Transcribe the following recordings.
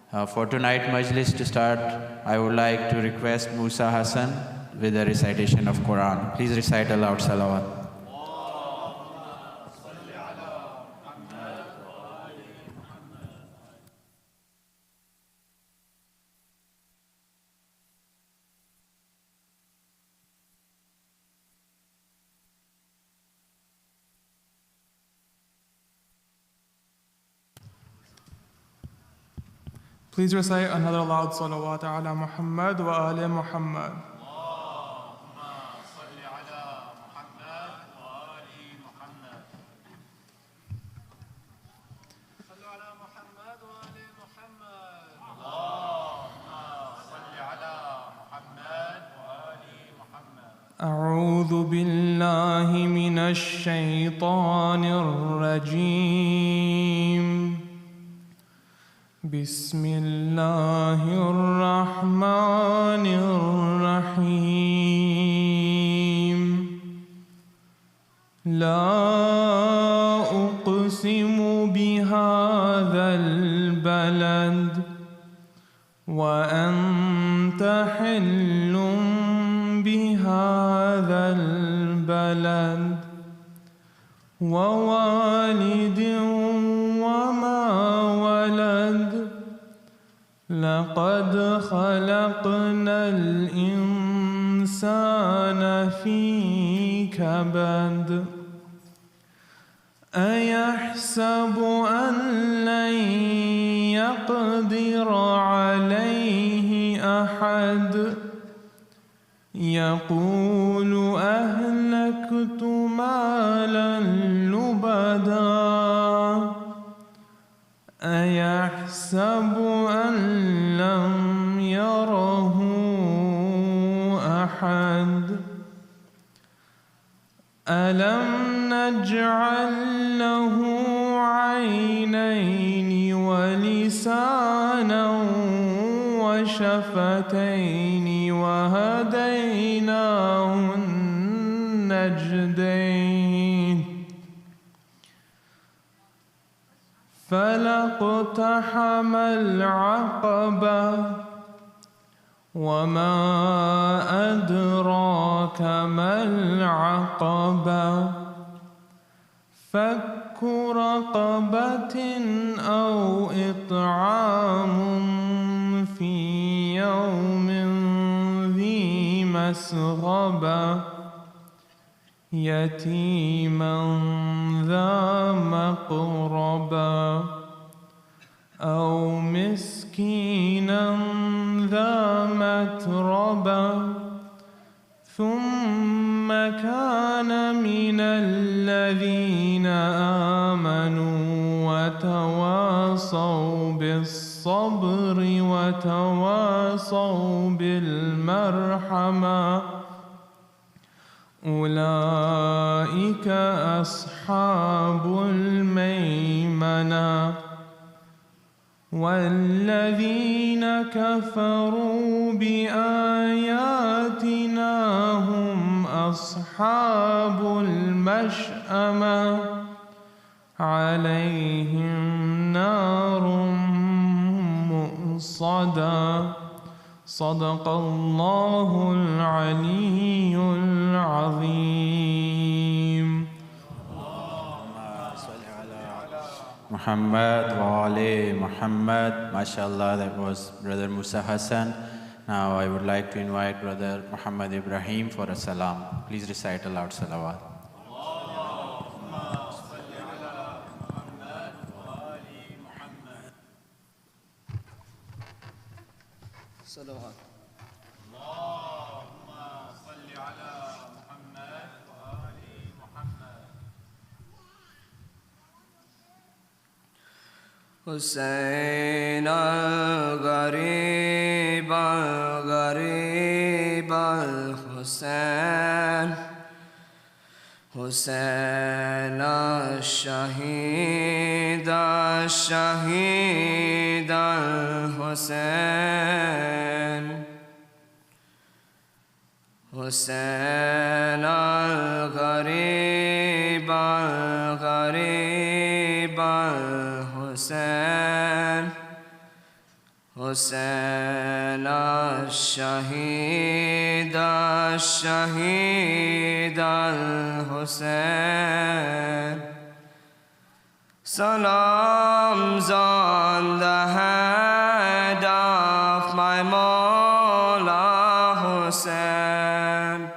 For tonight Majlis to start, I would like to request Musa Hassan with a recitation of Quran. Please recite aloud salawat. Please recite another loud salawat ala Muhammad wa ali Muhammad. أعوذ بالله من الشيطان الرجيم. بسم الله الرحمن الرحيم. لا أقسم بهذا البلد وأنت حل بهذا البلد ووالد وما ولد لقد خلقنا الإنسان في كبد أيحسب أن لن يقدر عليه أحد يقول أهلكت مالا لبدا أيحسب أن لم يره أحد ألم نجعل له عينين ولسانا وشفتين وهديناه النجدين فلاقتحم العقبة وما أدراك ما العقبة فك رقبة أو إطعام في يوم ذي مسغبة يتيما ذا مقربة أو مسكينا ذا متربة ثم كان من الذين آمنوا وتواصوا بالصبر وتواصوا بالمرحمة أولئك أصحاب الميمنة والذين كفروا بآياتنا هم أصحاب المشأمة عليهم نار مؤصدة صدق الله العلي العظيم. Muhammad wa ali Muhammad. MashaAllah, that was Brother Musa Hassan. Now I would like to invite Brother Muhammad Ibrahim for a salam. Please recite aloud salawat. صلوات اللهم صل على محمد وآل محمد. حسين الغريب الغريب الحسين حسين الشهيد الشهيد الحسين حسين الغريب الغريب الحسين Hussein al-Shahid al-Shahid al-Hussein. Salams on the head of my Mawla Hussein.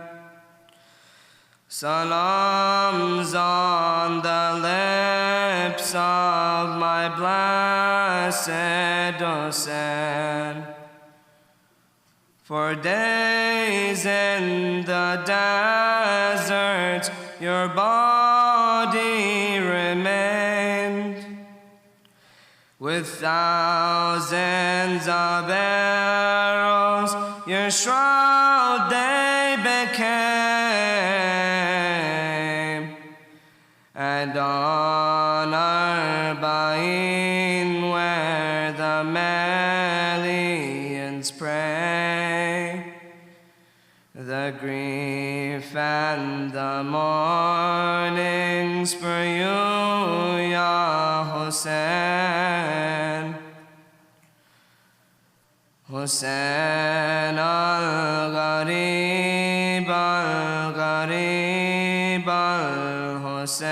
Salams on the lips of my blessed Hussein. For days in the desert your body remained, with thousands of arrows your shroud they became. And on Arabeen, where the millions pray, the grief and the mournings for you, Ya Hussein. Hussein al-Gharib, al-Gharib, al-Hussein.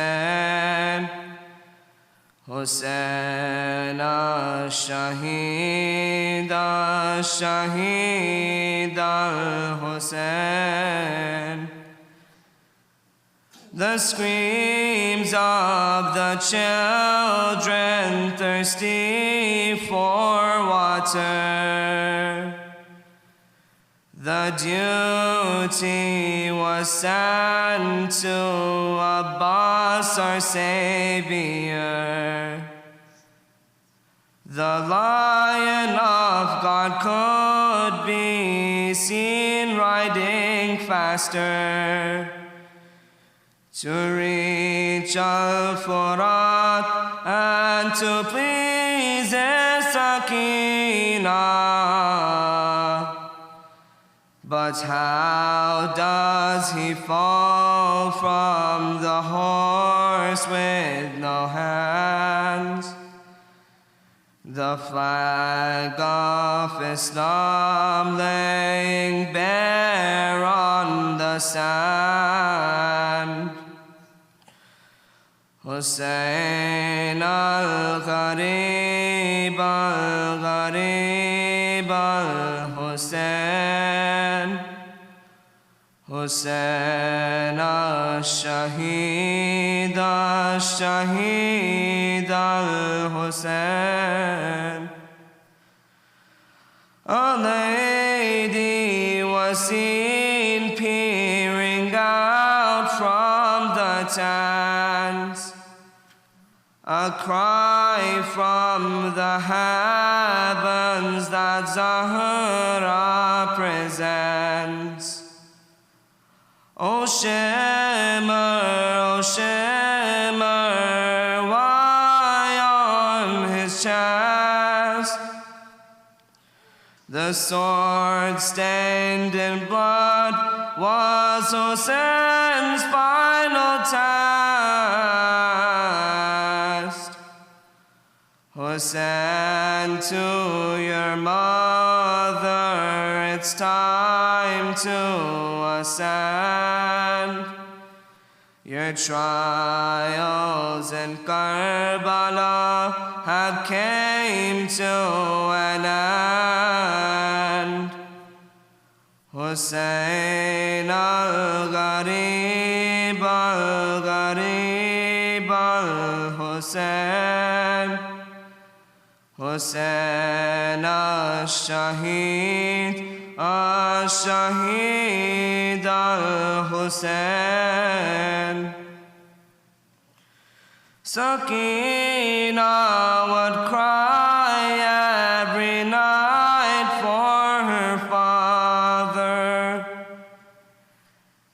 Hussein al-Shahid, al-Shahid, al-Hussein. The screams of the children thirsty for water. The duty was sent to Abbas, our Savior. The Lion of God could be seen riding faster to reach Al-Furat and to please His Sakinah. But how does he fall from the horse with no hands? The flag of Islam laying bare on the sand. Hussein al-Gharib, al-Gharib, al-Hussein. Hussein al-Shahid, al-Shahid, al-Hussein. A lady was seen peering out from the tents. A cry from the heavens that Zahra presents. O Shimmer, why on his chest the sword stained in blood was Hussein's final test? Hussein, to your mother it's time to ascend. Your trials in Karbala have came to an end. Hussein al-Gharib, al-Gharib, al-Hussein. Hussein al-Shahid, al-Shahid, al-Hussein. Sakina would cry every night for her father,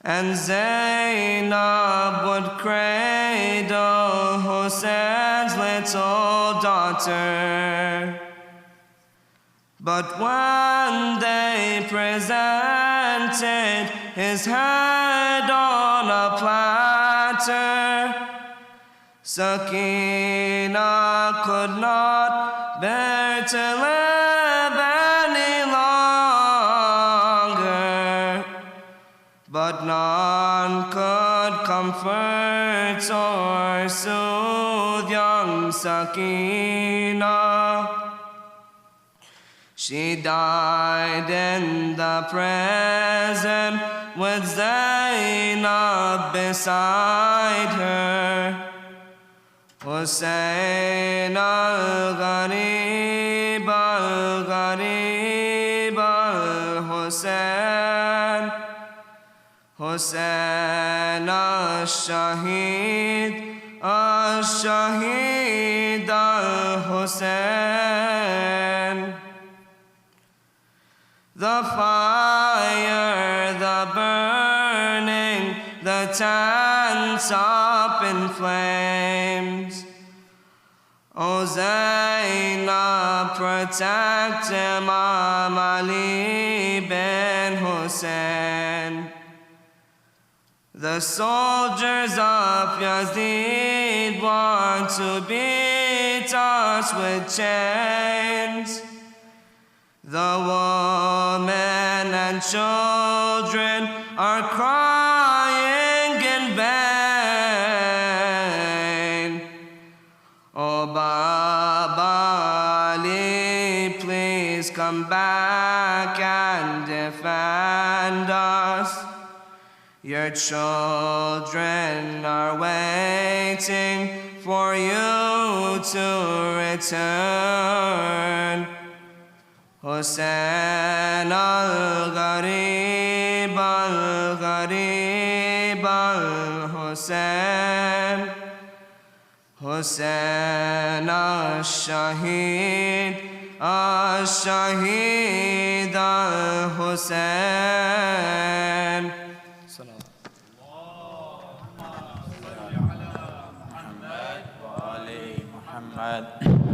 and Zainab would cradle Hussein's little daughter. But when they presented his head on a platter, Sakina could not bear to live comfort or soothe young Sakina. She died in the present with Zainab beside her. Hussein al-Gharib, al-Gharib, al-Hussein. Hussein al-Shahid, al-Shahid, al-Hussein. The fire, the burning, the tents up in flames. O Zainab, protect Imam Ali bin Hussein. The soldiers of Yazid want to beat us with chains. The women and children are crying in vain. Oh Baba Ali, please come back and defend us. Your children are waiting for you to return. Hussein al-Gharib, al-Gharib, al-Hussein. Hussein al-Shahid, al-Shahid, al-Hussein.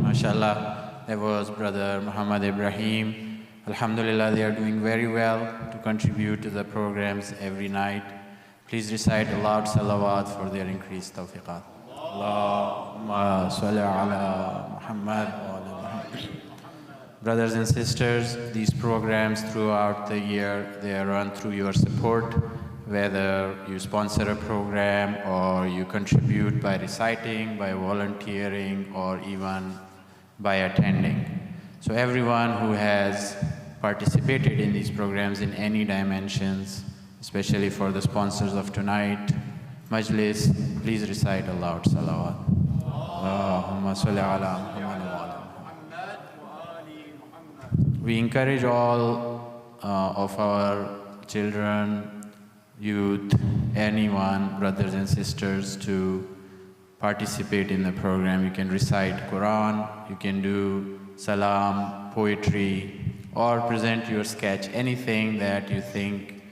MashaAllah, there was Brother Muhammad Ibrahim. Alhamdulillah, they are doing very well to contribute to the programs every night. Please recite a loud salawat for their increased tawfiqat. Allahumma salli ala Muhammad wa ala Muhammad. Brothers and sisters, these programs throughout the year, they are run through your support, whether you sponsor a program or you contribute by reciting, by volunteering, or even by attending. So everyone who has participated in these programs in any dimensions, especially for the sponsors of tonight, Majlis, please recite a loud salawat. Allahumma salli ala Muhammad wa ala Muhammad. We encourage all of our children, youth, anyone, brothers and sisters, to participate in the program. You can recite Quran, you can do salam, poetry, or present your sketch, anything that you think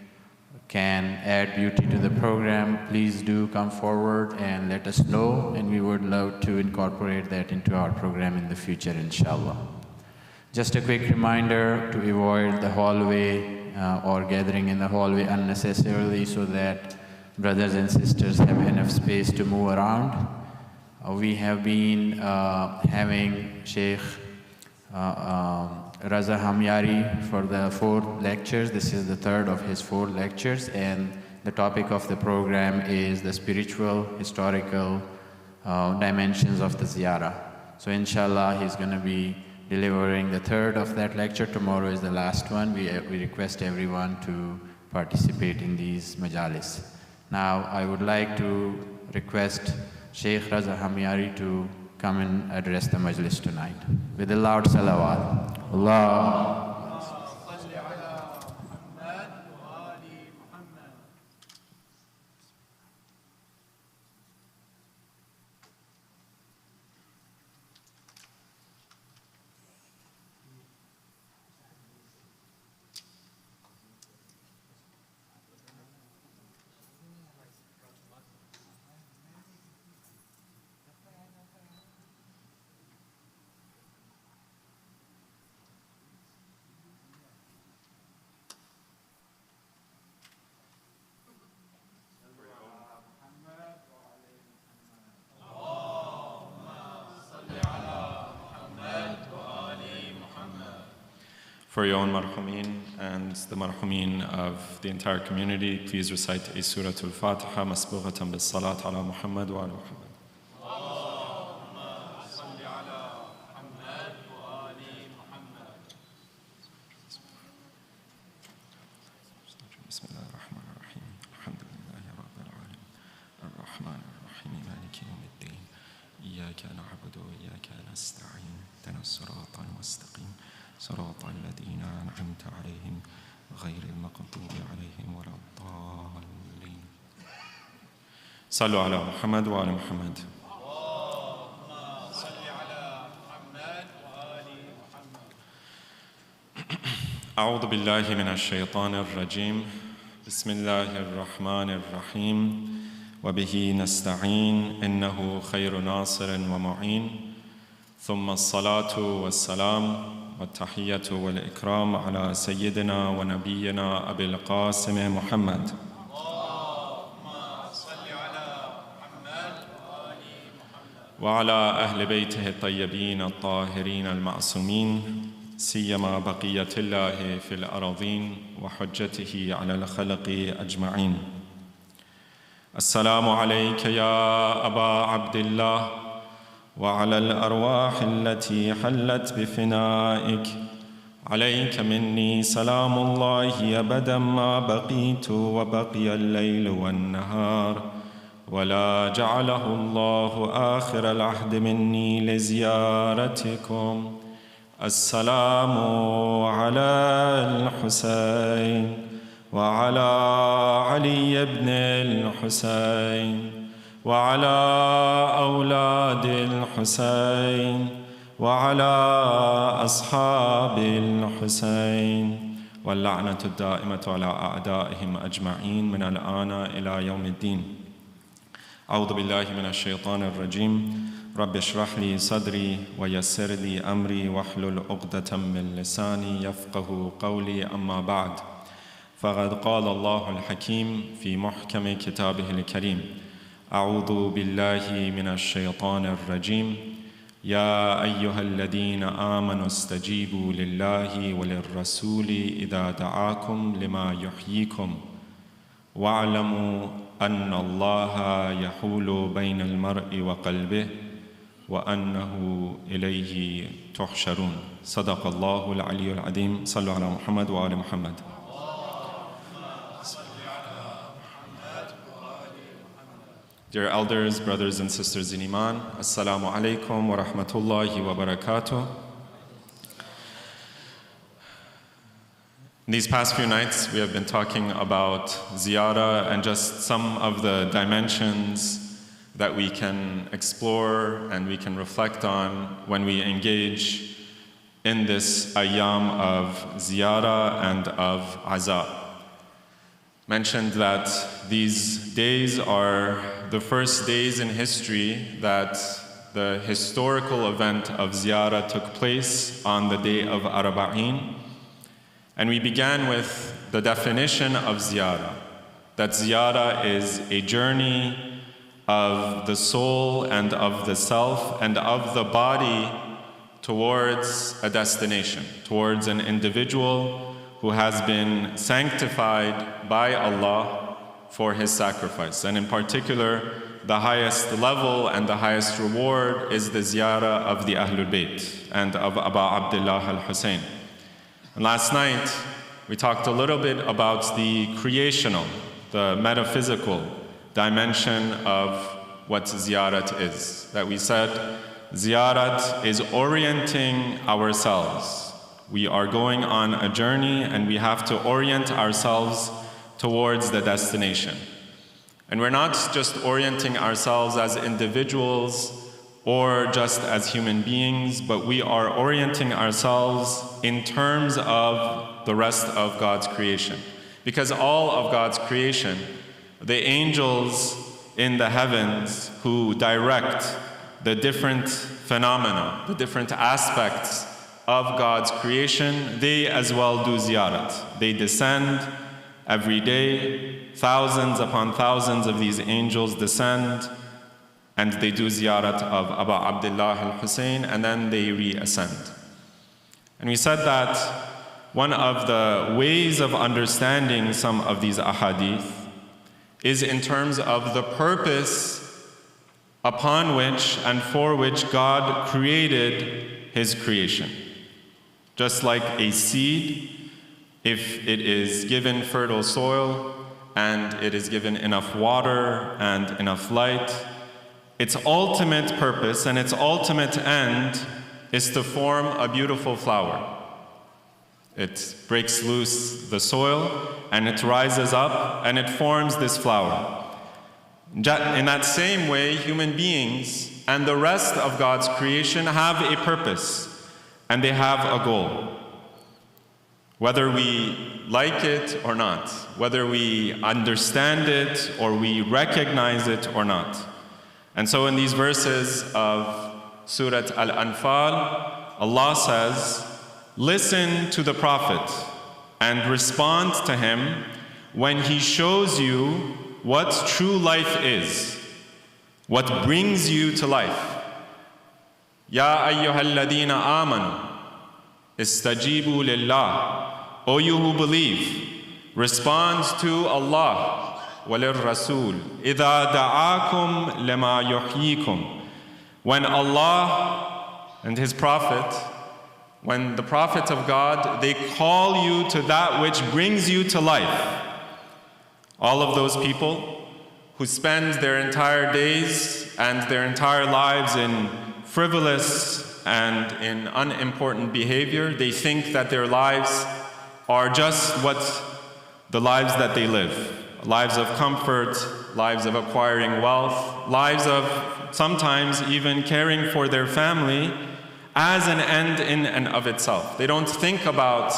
can add beauty to the program. Please do come forward and let us know, and we would love to incorporate that into our program in the future, inshallah. Just a quick reminder to avoid the hallway or gathering in the hallway unnecessarily, so that brothers and sisters have enough space to move around. We have been having Shaykh Reza Hemyari for the 4 lectures. This is the 3rd of his 4 lectures, and the topic of the program is the spiritual, historical dimensions of the ziyarah. So inshallah, he's going to be delivering the 3rd of that lecture. Tomorrow is the last one. We request everyone to participate in these majalis. Now, I would like to request Shaykh Reza Hemyari to come and address the majlis tonight with a loud salawat. Allah. For your own marhumin and the marhumin of the entire community, please recite a Surah Al-Fatiha masbughatan bis salat ala Muhammad wa ala Muhammad. صراط الذين أنعمت عليهم غير المغضوب عليهم ولا الضالين. صلوا على محمد وآل محمد. أعوذ بالله من الشيطان الرجيم. بسم الله الرحمن الرحيم. وبه نستعين إنه خير ناصر ومعين. ثم الصلاة والسلام والتحية والإكرام على سيدنا ونبينا أبي القاسم محمد. وعلى أهل بيته الطيبين الطاهرين المعصومين، سيما بقية الله في الأراضين وحجته على الخلق أجمعين. السلام عليك يا أبا عبد الله، وعلى الأرواح التي حلت بفنائك. عليك مني سلام الله أبدا ما بقيت وبقي الليل والنهار، ولا جعله الله آخر العهد مني لزيارتكم. السلام على الحسين وعلى علي بن الحسين وعلى أولاد الحسين وعلى أصحاب الحسين، واللعنة الدائمة على أعدائهم أجمعين من الآن إلى يوم الدين. أعوذ بالله من الشيطان الرجيم. رب اشرح لي صدري ويسر لي أمري واحلل عقدة من لساني يفقه قولي. أما بعد، فقد قال الله الحكيم في محكم كتابه الكريم: أعوذ بالله من الشيطان الرجيم. يا أيها الذين آمنوا استجيبوا لله وللرسول إذا دعاكم لما يحييكم واعلموا أن الله يحول بين المرء وقلبه وأنه إليه تحشرون. صدق الله العلي العظيم. صلوا على محمد وآل محمد. Dear elders, brothers and sisters in Iman, Assalamu alaikum wa rahmatullahi wa barakatuh. In these past few nights, we have been talking about ziyarah and just some of the dimensions that we can explore and we can reflect on when we engage in this ayyam of ziyarah and of aza. Mentioned that these days are the first days in history that the historical event of ziyarah took place on the day of Arabeen. And we began with the definition of ziyarah, that ziyarah is a journey of the soul and of the self and of the body towards a destination, towards an individual who has been sanctified by Allah for his sacrifice. And in particular, the highest level and the highest reward is the ziyarah of the Ahlul Bayt and of Abu Abdullah al-Hussein. And last night, we talked a little bit about the creational, the metaphysical dimension of what ziyarat is. That we said, ziyarat is orienting ourselves. We are going on a journey and we have to orient ourselves towards the destination. And we're not just orienting ourselves as individuals or just as human beings, but we are orienting ourselves in terms of the rest of God's creation. Because all of God's creation, the angels in the heavens who direct the different phenomena, the different aspects of God's creation, they as well do ziyarat. They descend every day. Thousands upon thousands of these angels descend and they do ziyarat of Abu Abdullah al-Hussein, and then they reascend. And we said that one of the ways of understanding some of these ahadith is in terms of the purpose upon which and for which God created His creation. Just like a seed, if it is given fertile soil and it is given enough water and enough light, its ultimate purpose and its ultimate end is to form a beautiful flower. It breaks loose the soil and it rises up and it forms this flower. In that same way, human beings and the rest of God's creation have a purpose and they have a goal. Whether we like it or not, whether we understand it or we recognize it or not. And so in these verses of Surah Al-Anfal, Allah says, listen to the Prophet and respond to him when he shows you what true life is, what brings you to life. Ya ayyuhalladhina amanu, istajibu lillah. O you who believe, respond to Allah, walir Rasul, idha da'akum lima yuhyikum. When Allah and His Prophet, when the Prophet of God, they call you to that which brings you to life. All of those people who spend their entire days and their entire lives in frivolous and in unimportant behavior, they think that their lives are just what the lives that they live. Lives of comfort, lives of acquiring wealth, lives of sometimes even caring for their family as an end in and of itself. They don't think about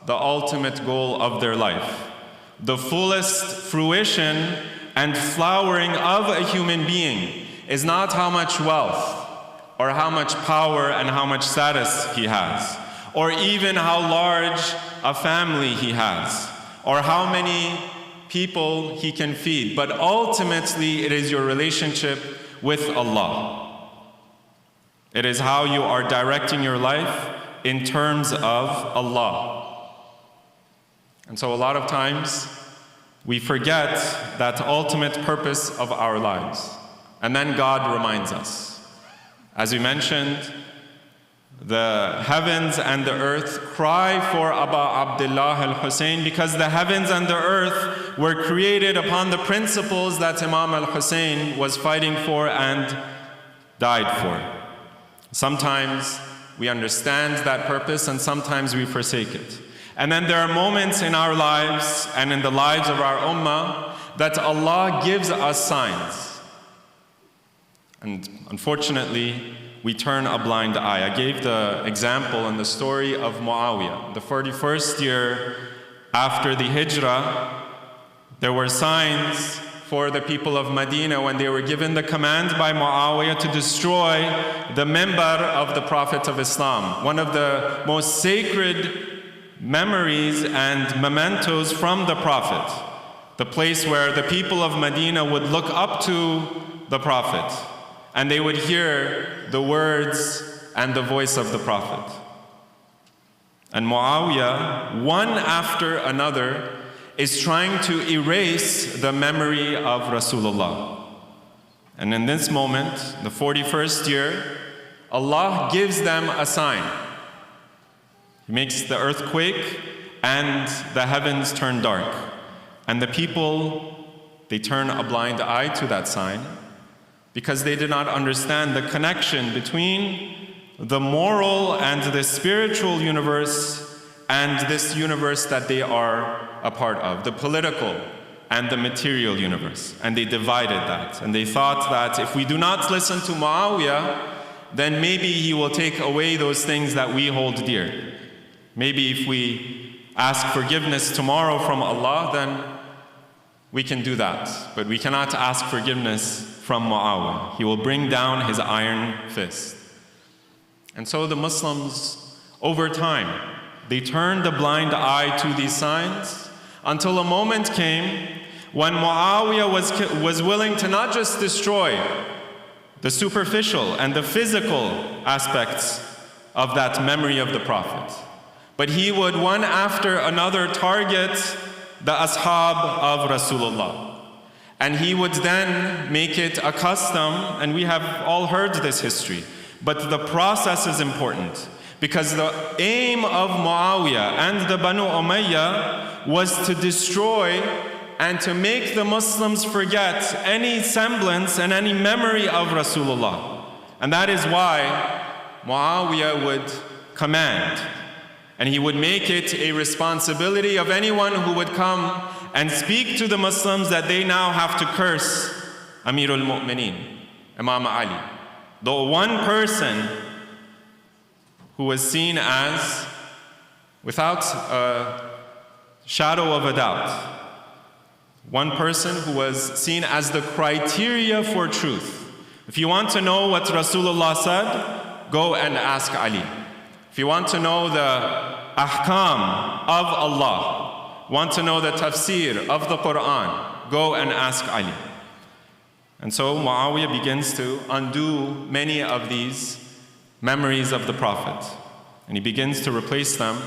the ultimate goal of their life. The fullest fruition and flowering of a human being is not how much wealth or how much power and how much status he has, or even how large a family he has, or how many people he can feed. But ultimately, it is your relationship with Allah. It is how you are directing your life in terms of Allah. And so a lot of times, we forget that ultimate purpose of our lives. And then God reminds us. As we mentioned, the heavens and the earth cry for Aba Abdullah al-Hussein because the heavens and the earth were created upon the principles that Imam al-Hussein was fighting for and died for. Sometimes we understand that purpose and sometimes we forsake it. And then there are moments in our lives and in the lives of our ummah that Allah gives us signs. And unfortunately, we turn a blind eye. I gave the example in the story of Muawiyah. The 41st year after the Hijrah, there were signs for the people of Medina when they were given the command by Muawiyah to destroy the mimbar of the Prophet of Islam, one of the most sacred memories and mementos from the Prophet, the place where the people of Medina would look up to the Prophet and they would hear the words and the voice of the Prophet. And Muawiyah, one after another, is trying to erase the memory of Rasulullah. And in this moment, the 41st year, Allah gives them a sign. He makes the earth quake and the heavens turn dark. And the people, they turn a blind eye to that sign because they did not understand the connection between the moral and the spiritual universe and this universe that they are a part of, the political and the material universe. And they divided that. And they thought that if we do not listen to Muawiyah, then maybe he will take away those things that we hold dear. Maybe if we ask forgiveness tomorrow from Allah, then we can do that. But we cannot ask forgiveness from Muawiyah. He will bring down his iron fist. And so the Muslims, over time, they turned a blind eye to these signs until a moment came when Muawiyah was willing to not just destroy the superficial and the physical aspects of that memory of the Prophet, but he would one after another target the ashab of Rasulullah. And he would then make it a custom, and we have all heard this history, but the process is important, because the aim of Muawiyah and the Banu Umayyah was to destroy and to make the Muslims forget any semblance and any memory of Rasulullah. And that is why Muawiyah would command, and he would make it a responsibility of anyone who would come and speak to the Muslims that they now have to curse Amirul Mu'mineen, Imam Ali. The one person who was seen as, without a shadow of a doubt, one person who was seen as the criteria for truth. If you want to know what Rasulullah said, go and ask Ali. If you want to know the ahkam of Allah, want to know the tafsir of the Quran, go and ask Ali. And so Muawiyah begins to undo many of these memories of the Prophet. And he begins to replace them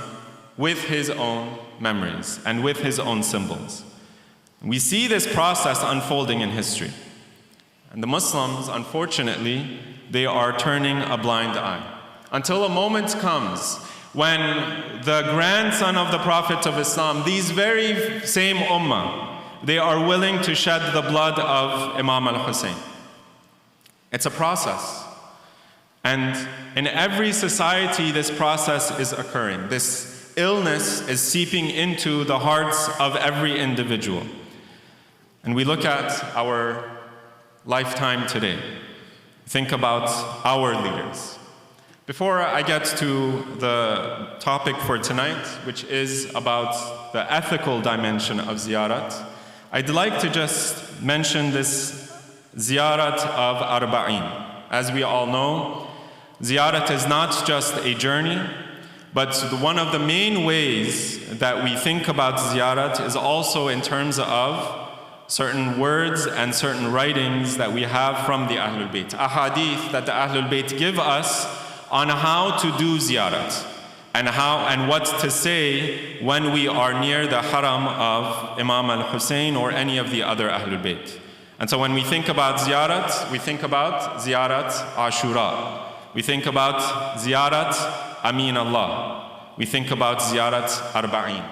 with his own memories and with his own symbols. We see this process unfolding in history. And the Muslims, unfortunately, they are turning a blind eye. Until a moment comes when the grandson of the Prophet of Islam, these very same ummah, they are willing to shed the blood of Imam Al Hussein. It's a process. And in every society, this process is occurring. This illness is seeping into the hearts of every individual. And we look at our lifetime today. Think about our leaders. Before I get to the topic for tonight, which is about the ethical dimension of ziyarat, I'd like to just mention this ziyarat of Arabeen. As we all know, ziyarat is not just a journey, but one of the main ways that we think about ziyarat is also in terms of certain words and certain writings that we have from the Ahlul Bayt. Ahadith that the Ahlul Bayt give us on how to do ziyarat and what to say when we are near the haram of Imam Al Hussein or any of the other Ahlul Bayt. And so when we think about ziyarat, we think about ziyarat Ashura. We think about ziyarat Amin Allah. We think about ziyarat Arabeen.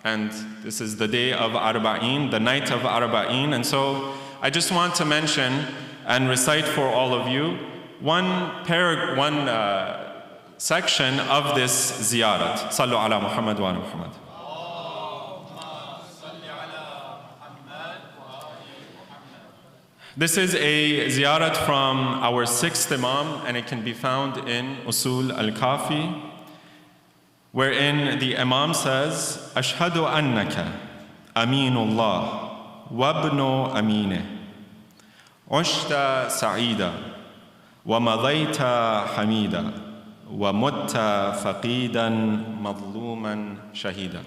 And this is the day of Arabeen, the night of Arabeen. And so I just want to mention and recite for all of you one section of this ziyarat. Sallu ala Muhammad wa ala Muhammad. This is a ziyarat from our sixth Imam, and it can be found in Usul al-Kafi, wherein the Imam says, Ashhadu annaka aminullah wabnu amineh, ushta sa'ida, wa madayta hamida, wa mutta faqidan madluman shahida.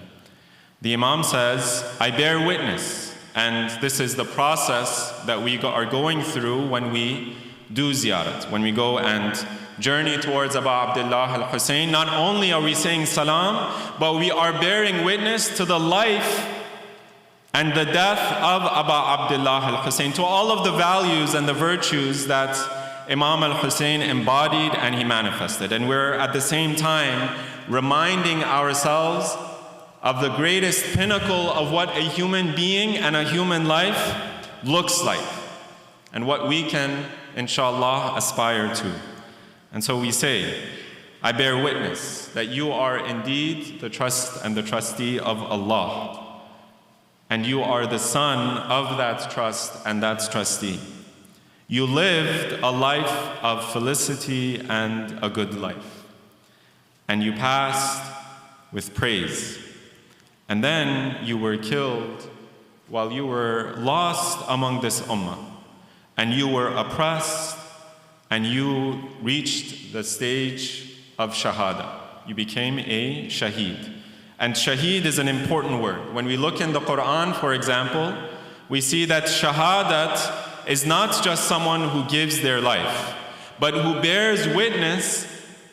The Imam says, I bear witness, and this is the process that we are going through when we do ziyarat, when we go and journey towards Abu Abdullah Al Hussein. Not only are we saying salam, but we are bearing witness to the life and the death of Abu Abdullah Al Hussein, to all of the values and the virtues that Imam Al Hussein embodied and he manifested. And we're at the same time reminding ourselves of the greatest pinnacle of what a human being and a human life looks like, and what we can, inshallah, aspire to. And so we say, I bear witness that you are indeed the trust and the trustee of Allah, and you are the son of that trust and that trustee. You lived a life of felicity and a good life, and you passed with praise. And then you were killed while you were lost among this ummah, and you were oppressed, and you reached the stage of shahada. You became a shaheed. And shaheed is an important word. When we look in the Quran, for example, we see that shahadat is not just someone who gives their life, but who bears witness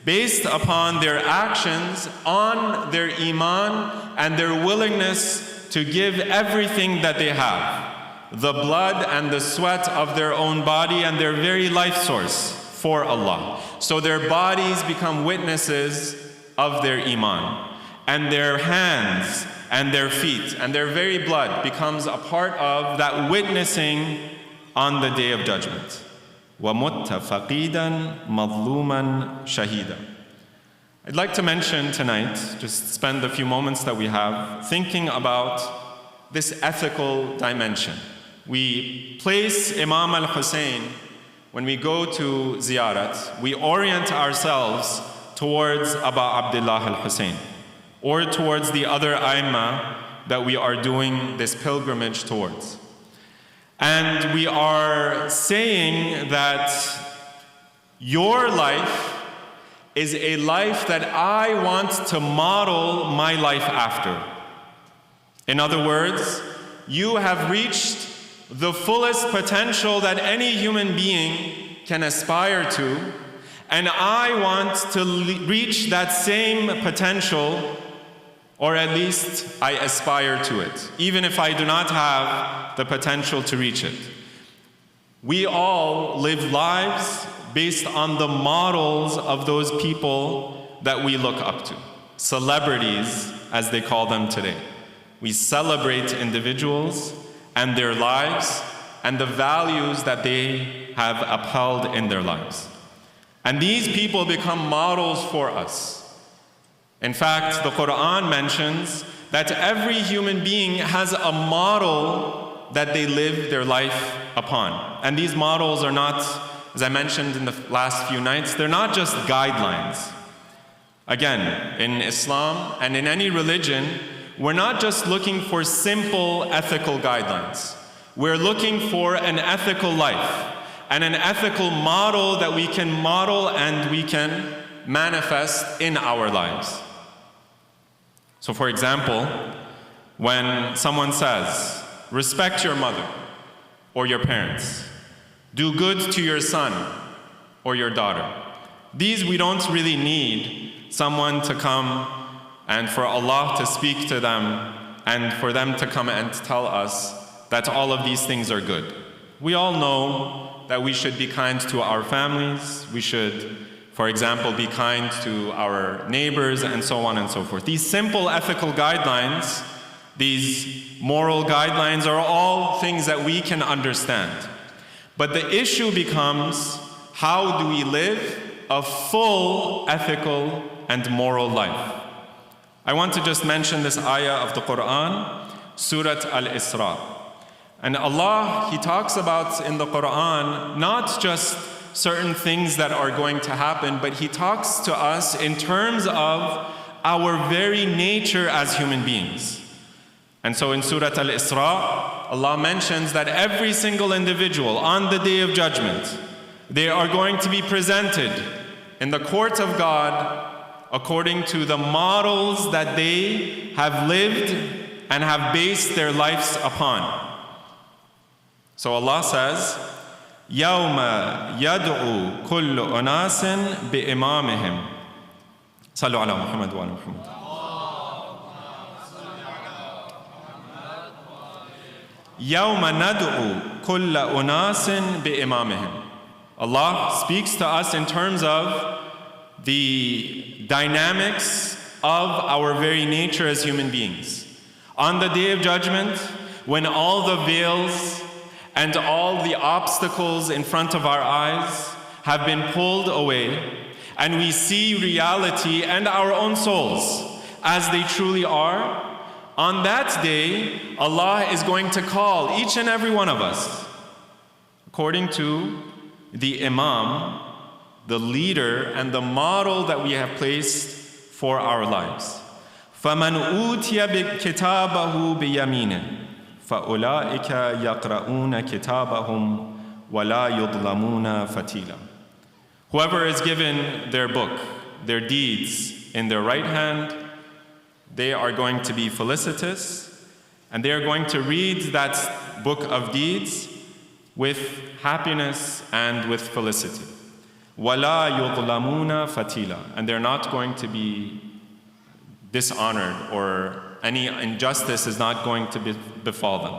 based upon their actions on their iman and their willingness to give everything that they have, the blood and the sweat of their own body and their very life source for Allah. So their bodies become witnesses of their iman, and their hands and their feet and their very blood becomes a part of that witnessing on the Day of Judgment. وَمُتَّ فَقِيدًا مَظْلُومًا شَهِيدًا. I'd like to mention tonight, just spend the few moments that we have thinking about this ethical dimension. We place Imam Al-Hussein, when we go to ziyarat, we orient ourselves towards Aba Abdullah Al-Hussein, or towards the other Aimma that we are doing this pilgrimage towards. And we are saying that your life is a life that I want to model my life after. In other words, you have reached the fullest potential that any human being can aspire to, and I want to reach that same potential, or at least I aspire to it, even if I do not have the potential to reach it. We all live lives based on the models of those people that we look up to, celebrities, as they call them today. We celebrate individuals and their lives and the values that they have upheld in their lives. And these people become models for us. In fact, the Quran mentions that every human being has a model that they live their life upon. And these models are not, as I mentioned in the last few nights, they're not just guidelines. Again, in Islam and in any religion, we're not just looking for simple ethical guidelines. We're looking for an ethical life and an ethical model that we can model and we can manifest in our lives. So for example, when someone says, respect your mother or your parents, do good to your son or your daughter. These we don't really need someone to come and for Allah to speak to them and for them to come and tell us that all of these things are good. We all know that we should be kind to our families. We should, for example, be kind to our neighbors and so on and so forth. These simple ethical guidelines, these moral guidelines are all things that we can understand. But the issue becomes, how do we live a full ethical and moral life? I want to just mention this ayah of the Quran, Surat Al Asr. And Allah, He talks about in the Quran, not just certain things that are going to happen, but He talks to us in terms of our very nature as human beings. And so in Surat Al Asr, Allah mentions that every single individual on the Day of Judgment, they are going to be presented in the court of God according to the models that they have lived and have based their lives upon. So Allah says, يَوْمَ يَدْعُو كُلُّ أُنَاسٍ بِإِمَامِهِمْ صلوا على محمد وعلى محمد. يَوْمَ نَدْعُو كُلَّ أُنَاسٍ بِإِمَامِهِمْ. Allah speaks to us in terms of the dynamics of our very nature as human beings. On the Day of Judgment, when all the veils and all the obstacles in front of our eyes have been pulled away, and we see reality and our own souls as they truly are, on that day, Allah is going to call each and every one of us, according to the Imam, the leader, and the model that we have placed for our lives. فَمَنْ أُوتِيَ كِتَابَهُ بِيَمِينِهِ فَأُولَٰئِكَ يَقْرَؤُونَ كِتَابَهُمْ وَلَا يُظْلَمُونَ فَتِيلًا. Whoever is given their book, their deeds in their right hand, they are going to be felicitous, and they are going to read that book of deeds with happiness and with felicity. وَلَا يُظْلَمُونَ فَتِيلًا. And they're not going to be dishonored, or any injustice is not going to befall them.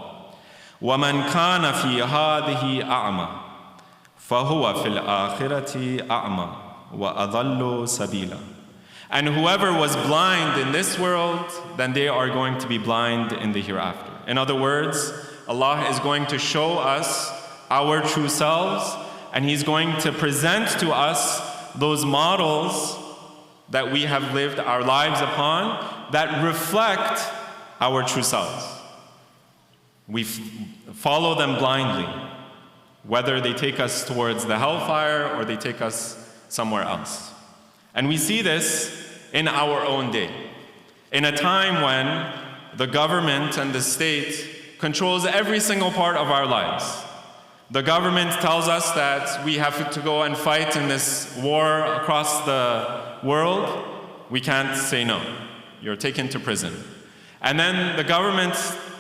وَمَنْ كَانَ فِي هَذِهِ أَعْمَى فَهُوَ فِي الْآخِرَةِ أَعْمَى وَأَضَلُّ سَبِيلًا. And whoever was blind in this world, then they are going to be blind in the hereafter. In other words, Allah is going to show us our true selves, and He's going to present to us those models that we have lived our lives upon that reflect our true selves. We follow them blindly, whether they take us towards the hellfire or they take us somewhere else. And we see this in our own day, in a time when the government and the state controls every single part of our lives. The government tells us that we have to go and fight in this war across the world. We can't say no. You're taken to prison. And then the government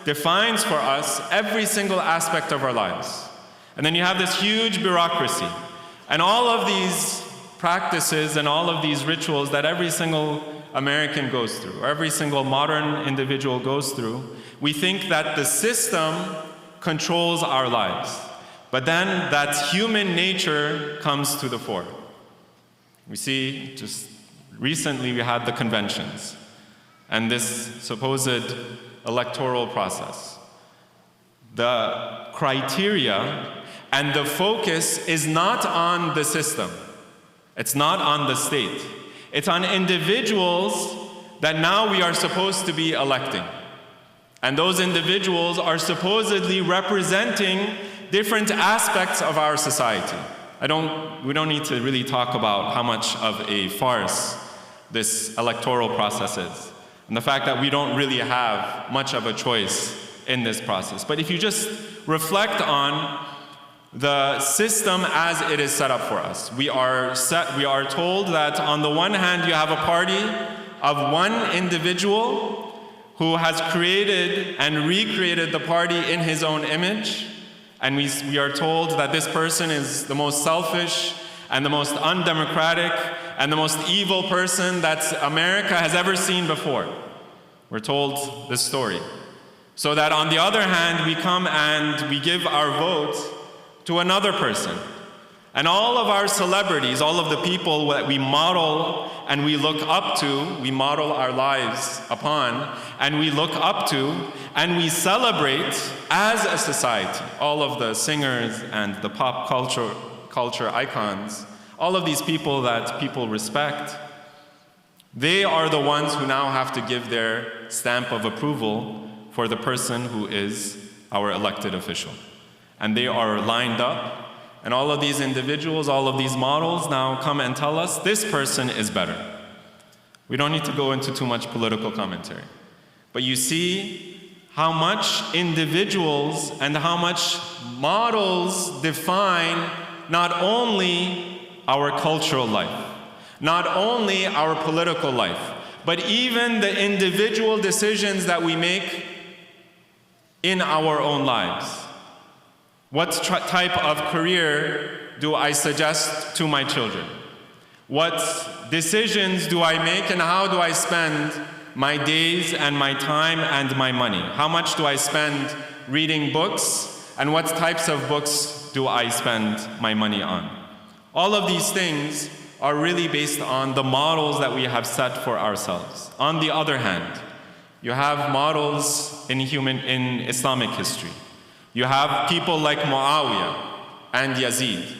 defines for us every single aspect of our lives. And then you have this huge bureaucracy. And all of these practices and all of these rituals that every single American goes through, or every single modern individual goes through, we think that the system controls our lives. But then that human nature comes to the fore. We see, just recently we had the conventions and this supposed electoral process. The criteria and the focus is not on the system. It's not on the state. It's on individuals that now we are supposed to be electing. And those individuals are supposedly representing different aspects of our society. We don't need to really talk about how much of a farce this electoral process is, and the fact that we don't really have much of a choice in this process. But if you just reflect on the system as it is set up for us, we are told that on the one hand you have a party of one individual who has created and recreated the party in his own image. And we are told that this person is the most selfish and the most undemocratic and the most evil person that America has ever seen before. We're told this story. So that on the other hand, we come and we give our vote to another person. And all of our celebrities, all of the people that we model and we look up to, we model our lives upon, and we look up to, and we celebrate as a society, all of the singers and the pop culture icons, all of these people that people respect, they are the ones who now have to give their stamp of approval for the person who is our elected official. And they are lined up. And all of these individuals, all of these models now come and tell us this person is better. We don't need to go into too much political commentary. But you see how much individuals and how much models define not only our cultural life, not only our political life, but even the individual decisions that we make in our own lives. What type of career do I suggest to my children? What decisions do I make and how do I spend my days and my time and my money? How much do I spend reading books, and what types of books do I spend my money on? All of these things are really based on the models that we have set for ourselves. On the other hand, you have models in Islamic history. You have people like Muawiyah and Yazid,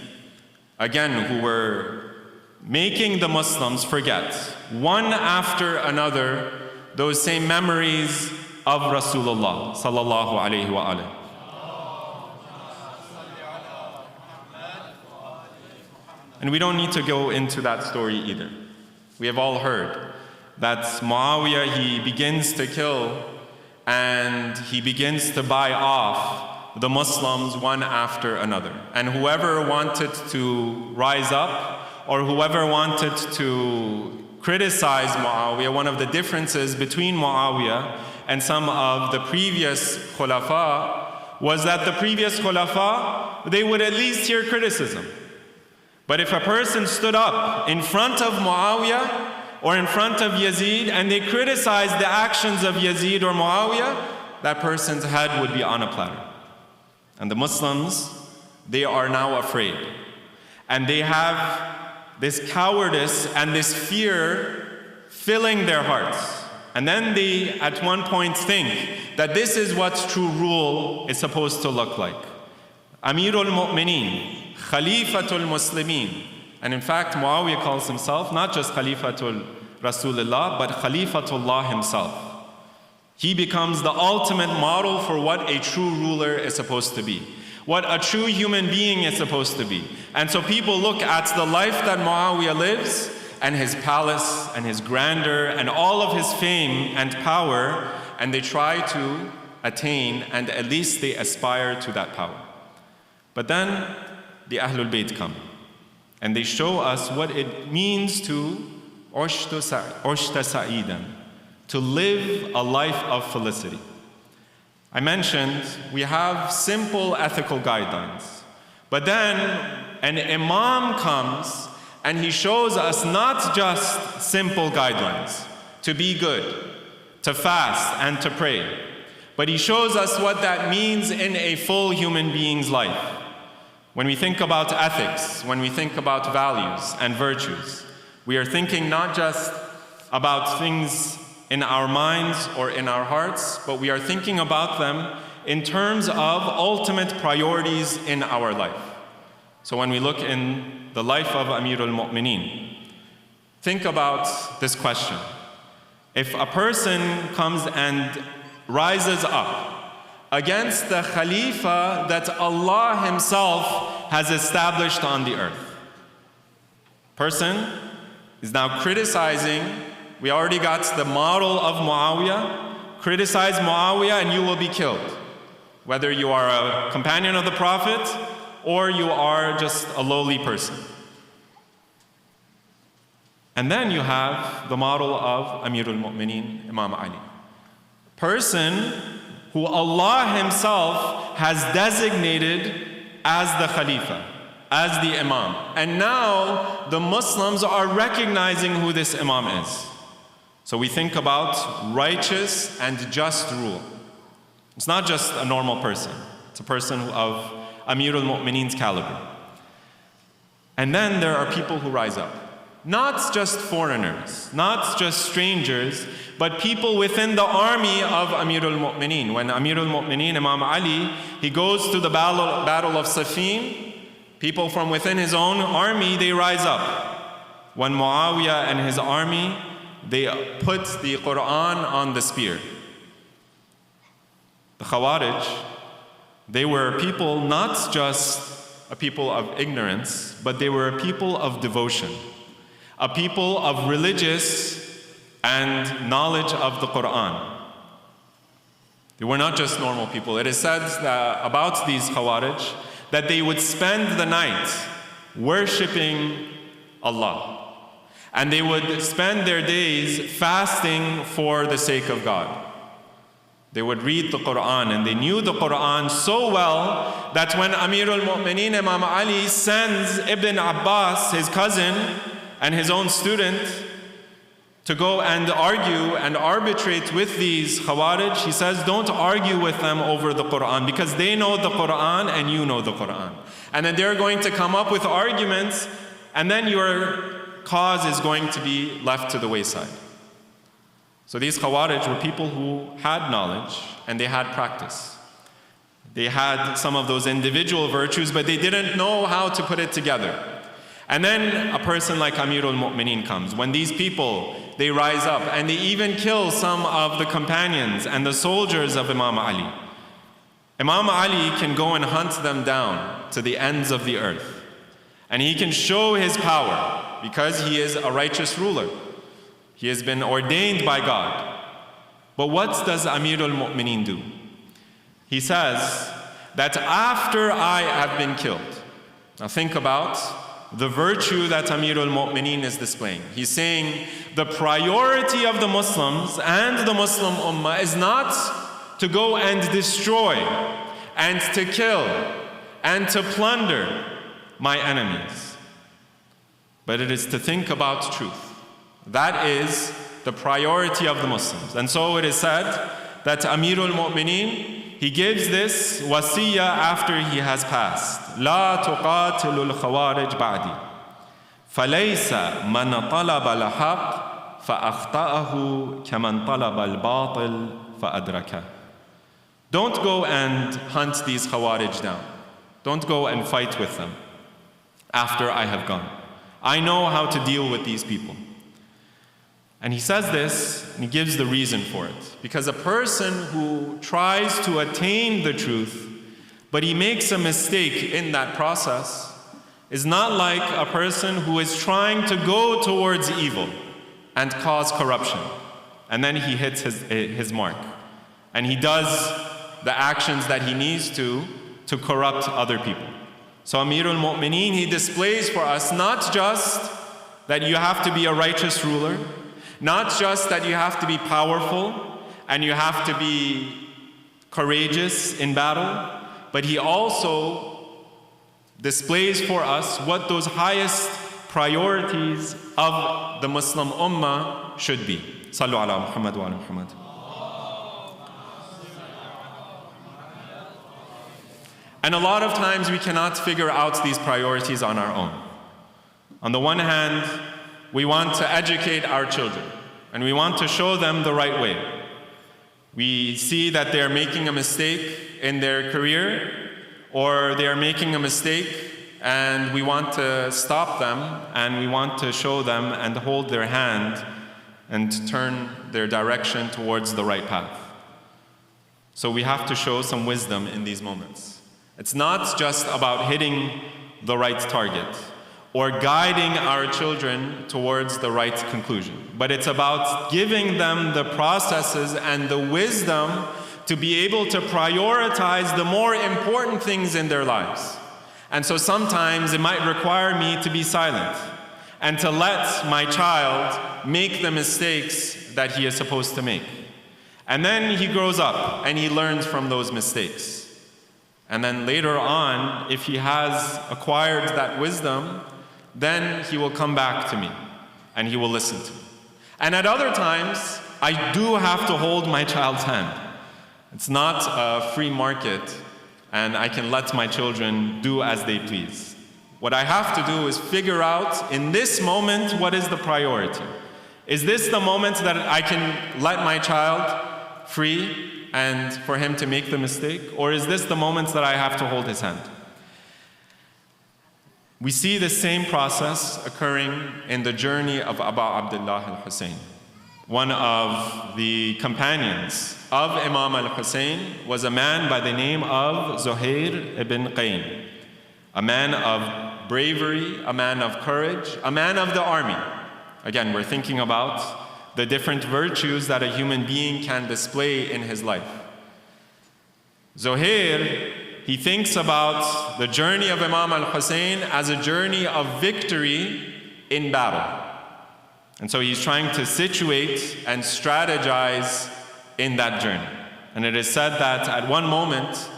again, who were making the Muslims forget, one after another, those same memories of Rasulullah sallallahu alayhi wa alayhi. And we don't need to go into that story either. We have all heard that Muawiyah, he begins to kill and he begins to buy off the Muslims one after another. And whoever wanted to rise up or whoever wanted to criticize Muawiyah, one of the differences between Muawiyah and some of the previous khulafa was that the previous khulafa, they would at least hear criticism. But if a person stood up in front of Muawiyah or in front of Yazid and they criticized the actions of Yazid or Muawiyah, that person's head would be on a platter. And the Muslims, they are now afraid. And they have this cowardice and this fear filling their hearts. And then they, at one point, think that this is what true rule is supposed to look like. Amirul Mu'mineen, Khalifatul Muslimin. And in fact, Muawiyah calls himself not just Khalifatul Rasulullah, but Khalifatullah himself. He becomes the ultimate model for what a true ruler is supposed to be, what a true human being is supposed to be. And so people look at the life that Muawiyah lives, and his palace and his grandeur and all of his fame and power, and they try to attain, and at least they aspire to that power. But then the Ahlul Bayt come, and they show us what it means to Ushta Sa'idan, to live a life of felicity. I mentioned we have simple ethical guidelines, but then an imam comes and he shows us not just simple guidelines to be good, to fast and to pray, but he shows us what that means in a full human being's life. When we think about ethics, when we think about values and virtues, we are thinking not just about things in our minds or in our hearts, but we are thinking about them in terms of ultimate priorities in our life. So when we look in the life of Amirul Mu'mineen, think about this question. If a person comes and rises up against the Khalifa that Allah himself has established on the earth, person is now criticizing. We already got the model of Muawiyah. Criticize Muawiyah and you will be killed. Whether you are a companion of the Prophet or you are just a lowly person. And then you have the model of Amirul Mu'mineen, Imam Ali. Person who Allah himself has designated as the Khalifa, as the Imam. And now the Muslims are recognizing who this Imam is. So we think about righteous and just rule. It's not just a normal person. It's a person of Amirul Mu'mineen's caliber. And then there are people who rise up. Not just foreigners, not just strangers, but people within the army of Amirul Mu'mineen. When Amirul Mu'mineen, Imam Ali, he goes to the battle of Safin, people from within his own army, they rise up. When Muawiyah and his army, they put the Quran on the spear. The Khawarij, they were people, not just a people of ignorance, but they were a people of devotion, a people of religious and knowledge of the Quran. They were not just normal people. It is said that about these Khawarij that they would spend the night worshiping Allah. And they would spend their days fasting for the sake of God. They would read the Quran, and they knew the Quran so well that when Amirul Mu'mineen Imam Ali sends Ibn Abbas, his cousin and his own student, to go and argue and arbitrate with these Khawarij, he says, don't argue with them over the Quran, because they know the Quran and you know the Quran. And then they're going to come up with arguments, and then your cause is going to be left to the wayside. So these Khawarij were people who had knowledge and they had practice. They had some of those individual virtues, but they didn't know how to put it together. And then a person like Amirul Mu'mineen comes. When these people, they rise up and they even kill some of the companions and the soldiers of Imam Ali. Imam Ali can go and hunt them down to the ends of the earth. And he can show his power because he is a righteous ruler. He has been ordained by God. But what does Amirul Mu'mineen do? He says that after I have been killed, now think about the virtue that Amirul Mu'mineen is displaying. He's saying the priority of the Muslims and the Muslim Ummah is not to go and destroy and to kill and to plunder my enemies. but it is to think about truth. That is the priority of the Muslims. And so it is said that Amirul Mu'mineen, he gives this wasiyah after he has passed. لا تقاتل الخوارج بعدي فليس من طلب الحق فأخطأه كمن طلب الباطل فأدركه. Don't go and hunt these Khawarij down. Don't go and fight with them after I have gone. I know how to deal with these people. And he says this, and he gives the reason for it. Because a person who tries to attain the truth, but he makes a mistake in that process, is not like a person who is trying to go towards evil and cause corruption. And then he hits his mark. And he does the actions that he needs to corrupt other people. So Amirul Mu'mineen, he displays for us not just that you have to be a righteous ruler, not just that you have to be powerful and you have to be courageous in battle, but he also displays for us what those highest priorities of the Muslim Ummah should be. Sallu ala Muhammad wa ala Muhammad. And a lot of times we cannot figure out these priorities on our own. On the one hand, we want to educate our children, and we want to show them the right way. We see that they're making a mistake in their career, or they're making a mistake, and we want to stop them, and we want to show them and hold their hand and turn their direction towards the right path. So we have to show some wisdom in these moments. It's not just about hitting the right target or guiding our children towards the right conclusion, but it's about giving them the processes and the wisdom to be able to prioritize the more important things in their lives. And so sometimes it might require me to be silent and to let my child make the mistakes that he is supposed to make. And then he grows up and he learns from those mistakes. And then later on, if he has acquired that wisdom, then he will come back to me and he will listen to me. And at other times, I do have to hold my child's hand. It's not a free market and I can let my children do as they please. What I have to do is figure out in this moment, what is the priority? Is this the moment that I can let my child free and for him to make the mistake? Or is this the moment that I have to hold his hand? We see the same process occurring in the journey of Abu Abdullah al-Hussein. One of the companions of Imam al-Hussein was a man by the name of Zuhair ibn Qayn, a man of bravery, a man of courage, a man of the army. Again, we're thinking about the different virtues that a human being can display in his life. Zuhair, he thinks about the journey of Imam al-Hussein as a journey of victory in battle. And so he's trying to situate and strategize in that journey. And it is said that at one moment,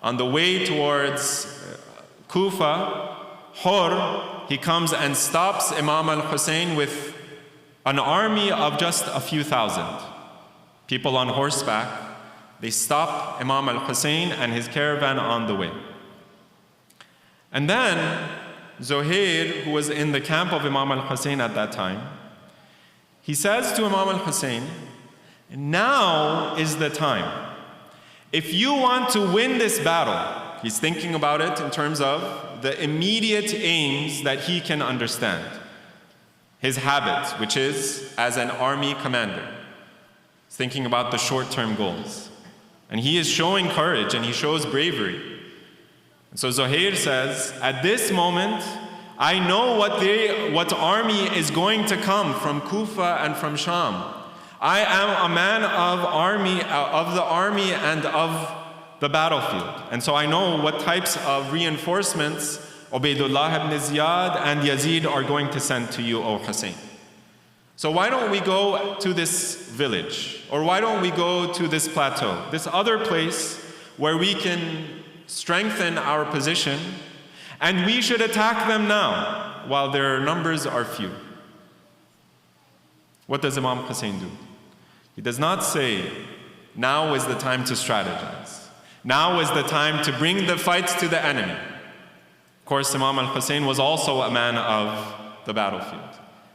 on the way towards Kufa, Hor, he comes and stops Imam al-Hussein with an army of just a few thousand. People on horseback, they stop Imam al-Hussein and his caravan on the way. And then Zuhair, who was in the camp of Imam al-Hussein at that time, he says to Imam al-Hussein, now is the time. If you want to win this battle, he's thinking about it in terms of the immediate aims that he can understand. His habit, which is as an army commander. He's thinking about the short-term goals. And he is showing courage and he shows bravery. And so Zuhair says, at this moment, I know what army is going to come from Kufa and from Sham. I am a man of the army and of the battlefield. And so I know what types of reinforcements Ubaydullah ibn Ziyad and Yazid are going to send to you, O Hussein. So why don't we go to this village? Or why don't we go to this plateau? This other place where we can strengthen our position, and we should attack them now. while their numbers are few. What does Imam Hussein do? He does not say, now is the time to strategize. Now is the time to bring the fight to the enemy. Of course, Imam al-Hussein was also a man of the battlefield.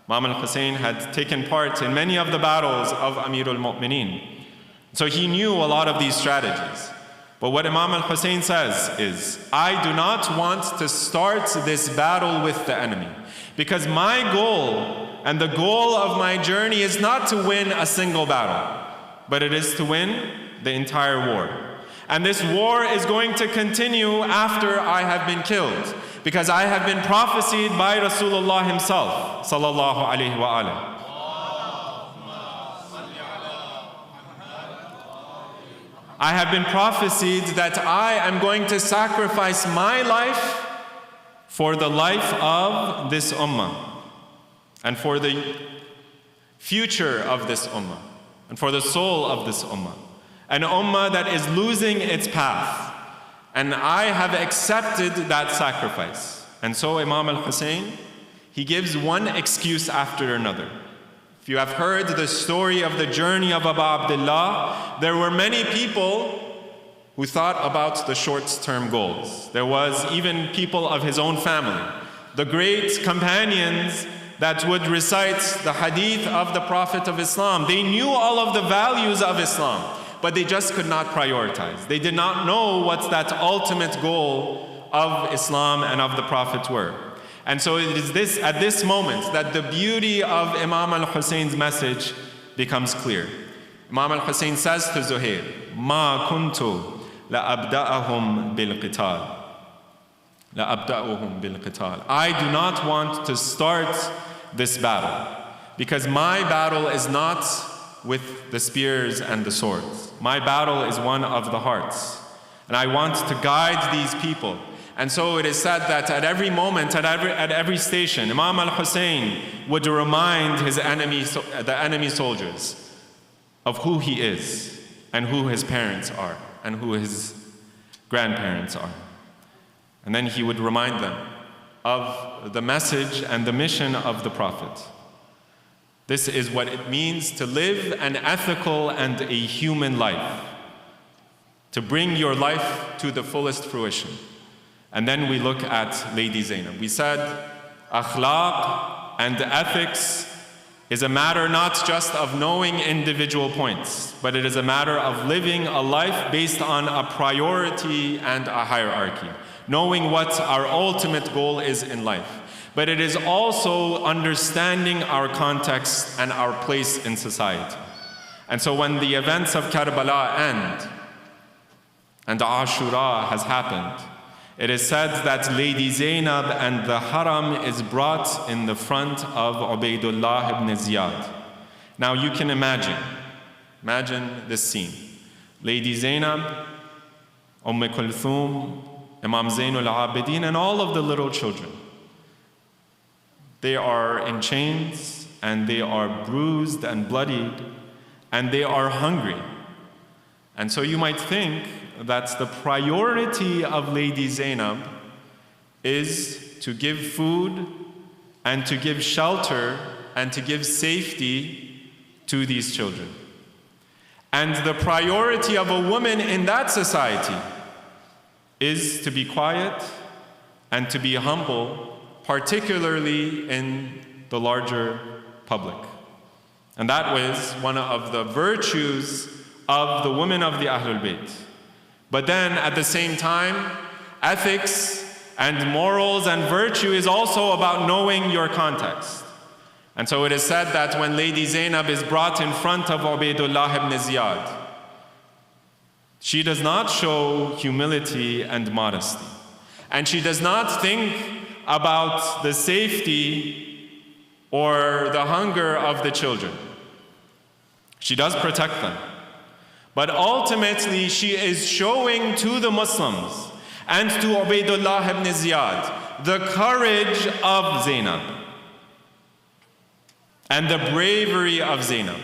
Imam al-Hussein had taken part in many of the battles of Amir al-Mu'mineen. So he knew a lot of these strategies. But what Imam al-Hussein says is, I do not want to start this battle with the enemy, because my goal and the goal of my journey is not to win a single battle, but it is to win the entire war. And this war is going to continue after I have been killed, because I have been prophesied by Rasulullah himself, sallallahu alayhi wa alayhi. I have been prophesied that I am going to sacrifice my life for the life of this ummah, and for the future of this ummah, and for the soul of this ummah. An ummah that is losing its path. And I have accepted that sacrifice. And so Imam al-Hussein, he gives one excuse after another. If you have heard the story of the journey of Abu Abdullah, there were many people who thought about the short-term goals. There was even people of his own family, the great companions that would recite the hadith of the Prophet of Islam. They knew all of the values of Islam, but they just could not prioritize. They did not know what that ultimate goal of Islam and of the Prophet were. And so it is at this moment that the beauty of Imam al-Hussein's message becomes clear. Imam al-Hussein says to Zuhair, "Ma kuntu la'abda'ahum bil-qital." لَأَبْدَأُهُمْ بِالْقِتَالِ. I do not want to start this battle, because my battle is not with the spears and the swords. My battle is one of the hearts. And I want to guide these people. And so it is said that at every moment, at every station, Imam al-Hussein would remind the enemy soldiers of who he is, and who his parents are, and who his grandparents are. And then he would remind them of the message and the mission of the Prophet. This is what it means to live an ethical and a human life, to bring your life to the fullest fruition. And then we look at Lady Zainab. We said akhlaq and ethics is a matter not just of knowing individual points, but it is a matter of living a life based on a priority and a hierarchy, knowing what our ultimate goal is in life. But it is also understanding our context and our place in society. And so when the events of Karbala end and Ashura has happened, it is said that Lady Zainab and the haram is brought in the front of Ubaydullah ibn Ziyad. Now you can imagine this scene. Lady Zainab, Kulthum, Imam Zainul Abidin, and all of the little children. They are in chains, and they are bruised and bloodied, and they are hungry. And so you might think that the priority of Lady Zainab is to give food and to give shelter and to give safety to these children. And the priority of a woman in that society is to be quiet and to be humble, particularly in the larger public. And that was one of the virtues of the women of the Ahlul Bayt. But then at the same time, ethics and morals and virtue is also about knowing your context. And so it is said that when Lady Zainab is brought in front of Ubaydullah ibn Ziyad, she does not show humility and modesty. And she does not think about the safety or the hunger of the children. She does protect them. But ultimately, she is showing to the Muslims and to Ubaydullah ibn Ziyad the courage of Zainab and the bravery of Zainab,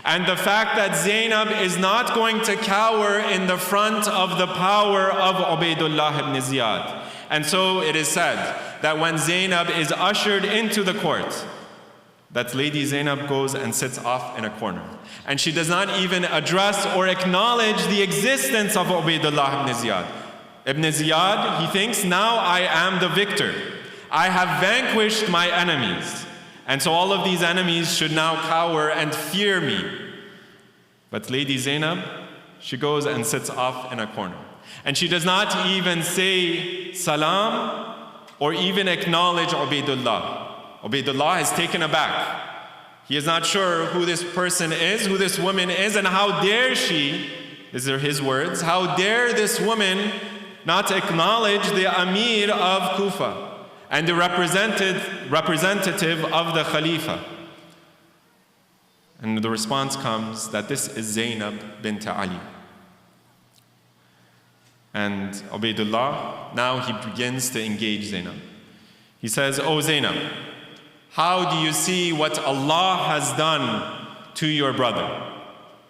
and the fact that Zainab is not going to cower in the front of the power of Ubaydullah ibn Ziyad. And so it is said that when Zainab is ushered into the court, that Lady Zainab goes and sits off in a corner. And she does not even address or acknowledge the existence of Ubaydullah ibn Ziyad. Ibn Ziyad, he thinks, now I am the victor. I have vanquished my enemies. And so all of these enemies should now cower and fear me. But Lady Zainab, she goes and sits off in a corner. And she does not even say salam or even acknowledge Ubaydullah. Ubaydullah is taken aback. He is not sure who this person is, who this woman is, and how dare she, these are his words, how dare this woman not acknowledge the Amir of Kufa and the representative of the Khalifa. And the response comes that this is Zainab bint Ali. And Ubaydullah, now he begins to engage Zainab. He says, "Oh Zainab, how do you see what Allah has done to your brother?"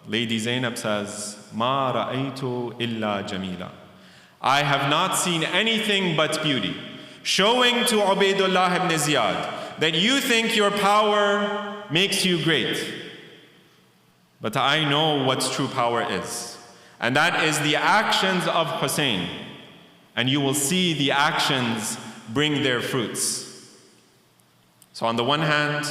Lady Zainab says, "Ma ra'aytu illa jamila." I have not seen anything but beauty, showing to Ubaydullah ibn Ziyad that you think your power makes you great. But I know what true power is, and that is the actions of Hussein. And you will see the actions bring their fruits. So on the one hand,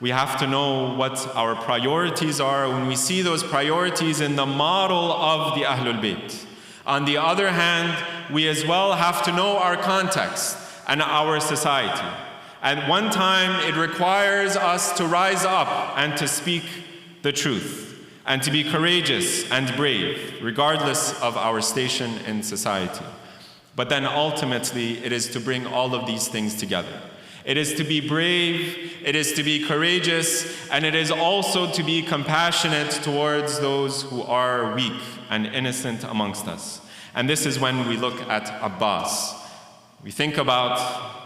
we have to know what our priorities are when we see those priorities in the model of the Ahlul Bayt. On the other hand, we as well have to know our context and our society. At one time, it requires us to rise up and to speak the truth and to be courageous and brave, regardless of our station in society. But then ultimately, it is to bring all of these things together. It is to be brave, it is to be courageous, and it is also to be compassionate towards those who are weak and innocent amongst us. And this is when we look at Abbas. We think about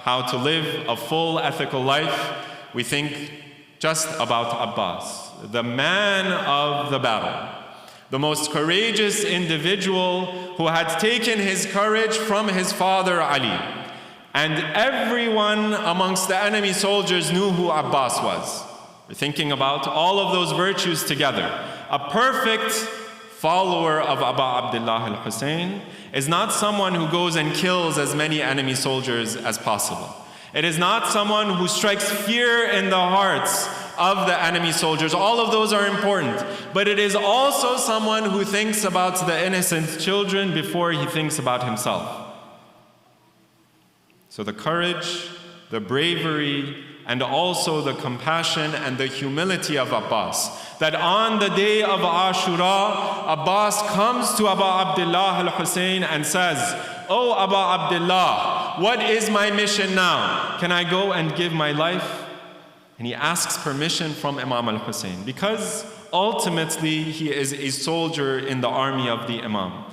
how to live a full ethical life. We think just about Abbas, the man of the battle, the most courageous individual who had taken his courage from his father Ali. And everyone amongst the enemy soldiers knew who Abbas was. We're thinking about all of those virtues together. A perfect follower of Abu Abdullah al-Hussein is not someone who goes and kills as many enemy soldiers as possible. It is not someone who strikes fear in the hearts of the enemy soldiers. All of those are important. But it is also someone who thinks about the innocent children before he thinks about himself. So the courage, the bravery, and also the compassion and the humility of Abbas. That on the day of Ashura, Abbas comes to Abu Abdullah al-Hussein and says, "Oh Abu Abdullah, what is my mission now? Can I go and give my life?" And he asks permission from Imam al-Hussein because ultimately he is a soldier in the army of the Imam.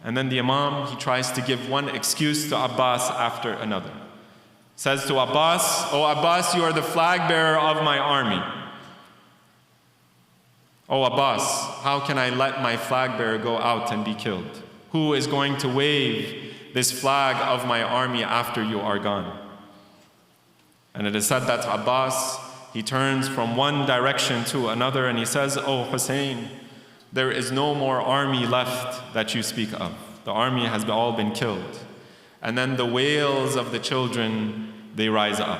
And then the Imam, he tries to give one excuse to Abbas after another. Says to Abbas, "Oh Abbas, you are the flag bearer of my army." "Oh Abbas, how can I let my flag bearer go out and be killed? Who is going to wave this flag of my army after you are gone?" And it is said that Abbas, he turns from one direction to another and he says, "Oh Hussein, there is no more army left that you speak of. The army has all been killed." And then the wails of the children, they rise up.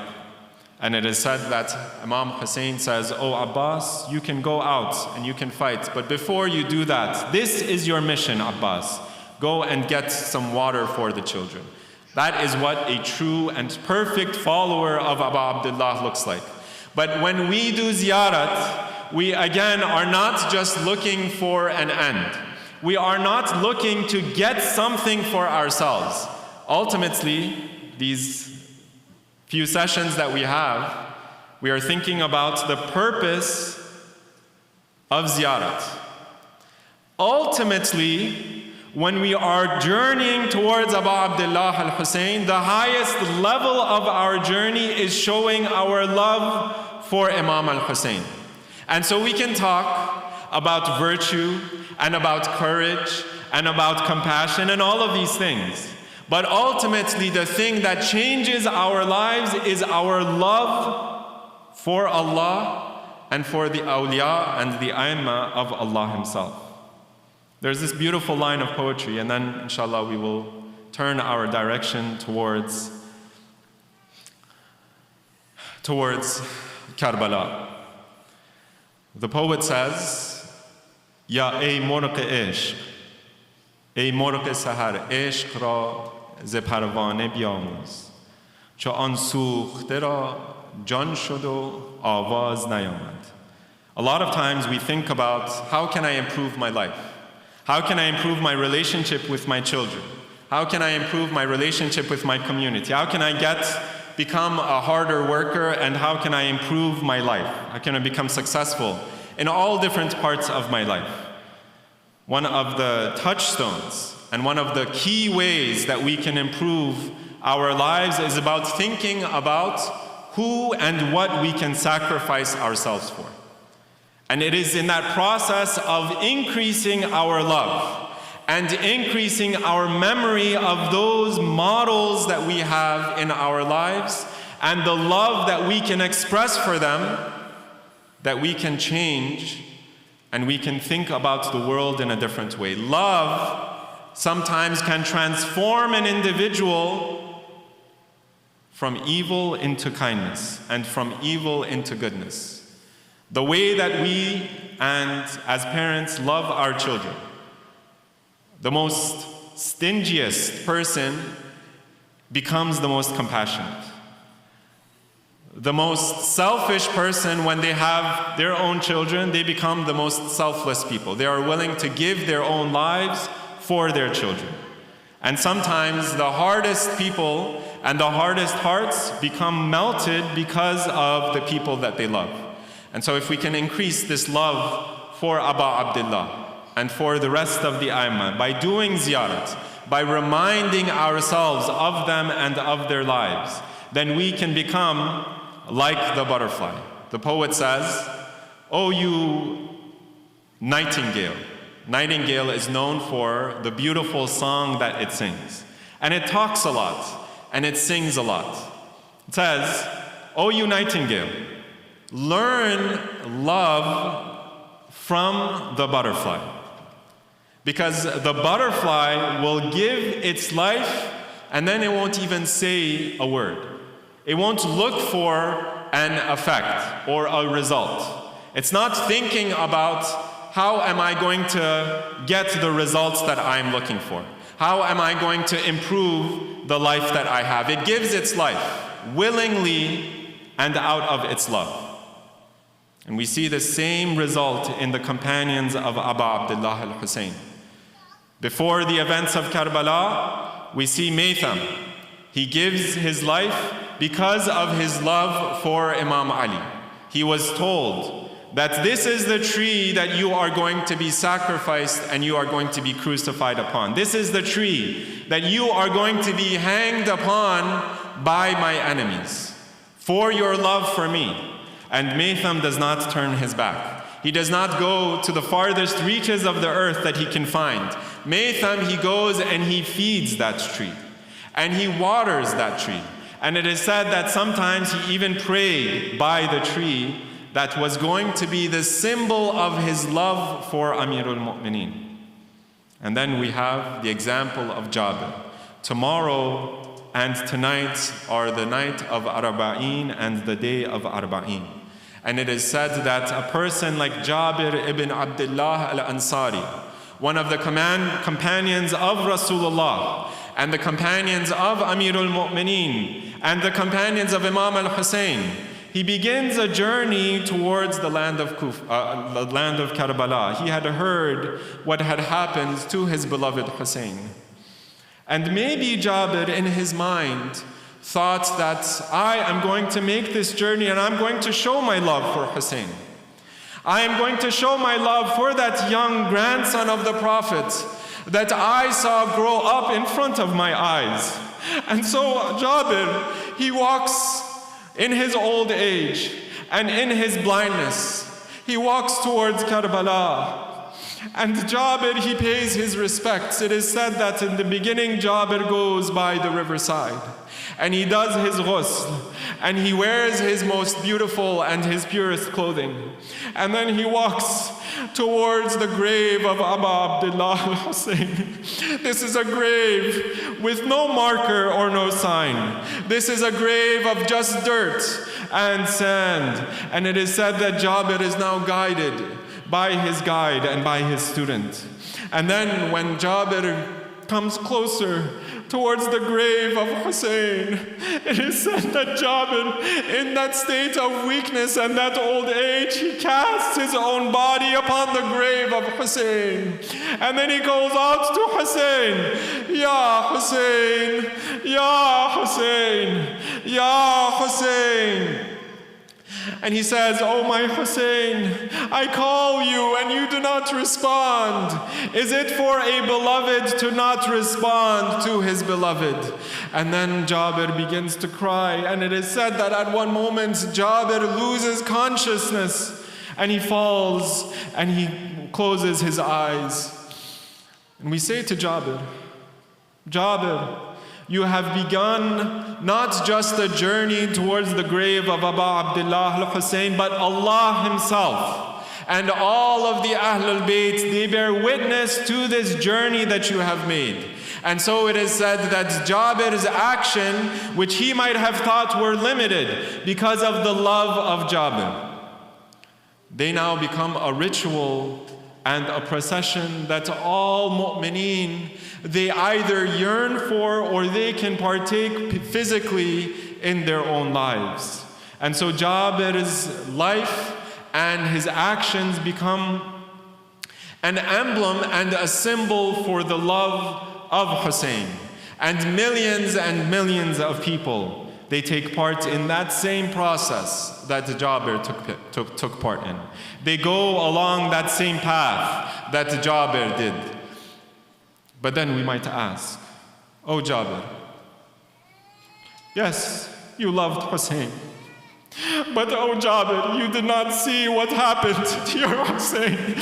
And it is said that Imam Hussein says, "Oh Abbas, you can go out and you can fight. But before you do that, this is your mission, Abbas. Go and get some water for the children." That is what a true and perfect follower of Abu Abdullah looks like. But when we do ziyarat, we again are not just looking for an end. We are not looking to get something for ourselves. Ultimately, these few sessions that we have, we are thinking about the purpose of ziyarat. Ultimately, when we are journeying towards Abu Abdullah al-Hussein, the highest level of our journey is showing our love for Imam al-Hussein. And so we can talk about virtue and about courage and about compassion and all of these things. But ultimately, the thing that changes our lives is our love for Allah and for the awliya and the aimma of Allah Himself. There's this beautiful line of poetry, and then inshallah we will turn our direction towards Karbala. The poet says, Ya ey morq ishq, ey morq sahar, ishq ra ز پروانه بیاموز چو آن سوخته را جان شد و آواز نیامد. A lot of times we think about how can I improve my life? How can I improve my relationship with my children? How can I improve my relationship with my community? How can I become a harder worker, and how can I improve my life? How can I become successful in all different parts of my life? One of the touchstones and one of the key ways that we can improve our lives is about thinking about who and what we can sacrifice ourselves for. And it is in that process of increasing our love and increasing our memory of those models that we have in our lives and the love that we can express for them that we can change and we can think about the world in a different way. Love sometimes can transform an individual from evil into kindness and from evil into goodness. The way that we and as parents love our children. The most stingiest person becomes the most compassionate. The most selfish person, when they have their own children, they become the most selfless people. They are willing to give their own lives for their children. And sometimes the hardest people and the hardest hearts become melted because of the people that they love. And so if we can increase this love for Aba Abdullah and for the rest of the Aimma by doing ziyarat, by reminding ourselves of them and of their lives, then we can become like the butterfly. The poet says, "Oh, you nightingale." Nightingale is known for the beautiful song that it sings. And it talks a lot, and it sings a lot. It says, "Oh, you nightingale, learn love from the butterfly. Because the butterfly will give its life, and then it won't even say a word. It won't look for an effect or a result. It's not thinking about how am I going to get the results that I'm looking for? How am I going to improve the life that I have? It gives its life willingly and out of its love." And we see the same result in the companions of Abu Abdullah al-Hussein. Before the events of Karbala, we see Maytham. He gives his life because of his love for Imam Ali. He was told that this is the tree that you are going to be sacrificed and you are going to be crucified upon. This is the tree that you are going to be hanged upon by my enemies for your love for me. And Maytham does not turn his back. He does not go to the farthest reaches of the earth that he can find. Maytham, he goes and he feeds that tree. And he waters that tree. And it is said that sometimes he even prayed by the tree that was going to be the symbol of his love for Amirul Mu'mineen. And then we have the example of Jabir. Tomorrow and tonight are the night of Arabeen and the day of Arabeen. And it is said that a person like Jabir ibn Abdullah al-Ansari, one of the companions of Rasulullah, and the companions of Amirul Mu'mineen, and the companions of Imam al-Hussein, he begins a journey towards the land of Karbala. He had heard what had happened to his beloved Hussein. And maybe Jabir in his mind thought that I am going to make this journey and I'm going to show my love for Hussein. I am going to show my love for that young grandson of the Prophet that I saw grow up in front of my eyes. And so Jabir, he walks in his old age and in his blindness. He walks towards Karbala. And Jabir, he pays his respects. It is said that in the beginning, Jabir goes by the riverside and he does his ghusl and he wears his most beautiful and his purest clothing. And then he walks towards the grave of Abu Abdullah al-Hussein. This is a grave with no marker or no sign. This is a grave of just dirt and sand. And it is said that Jabir is now guided by his guide and by his student. And then when Jabir comes closer towards the grave of Hussein, it is said that Jabir, in that state of weakness and that old age, he casts his own body upon the grave of Hussein. And then he calls out to Hussein, Ya Hussein, Ya Hussein, Ya Hussein. And he says, oh my Hussein, I call you and you do not respond. Is it for a beloved to not respond to his beloved? And then Jabir begins to cry. And it is said that at one moment Jabir loses consciousness and he falls and he closes his eyes. And we say to Jabir, Jabir, you have begun not just a journey towards the grave of Abu Abdullah al-Hussein, but Allah Himself and all of the Ahlul Bayt, they bear witness to this journey that you have made. And so it is said that Jabir's action, which he might have thought were limited because of the love of Jabir, they now become a ritual and a procession that all mu'mineen, they either yearn for or they can partake physically in their own lives. And so Jabir's life and his actions become an emblem and a symbol for the love of Hussein. And millions of people, they take part in that same process that Jabir took part in. They go along that same path that Jabir did. But then we might ask, oh Jabir, yes, you loved Hussein. But oh Jabir, you did not see what happened to your Hussein.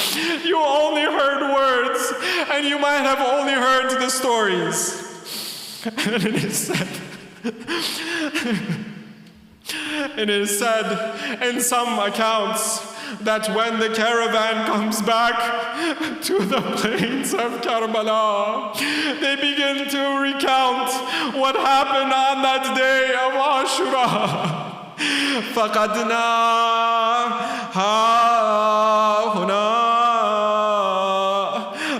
You only heard words, and you might have only heard the stories. And it is said in some accounts that when the caravan comes back to the plains of Karbala, they begin to recount what happened on that day of Ashura. فقدنا ها هنا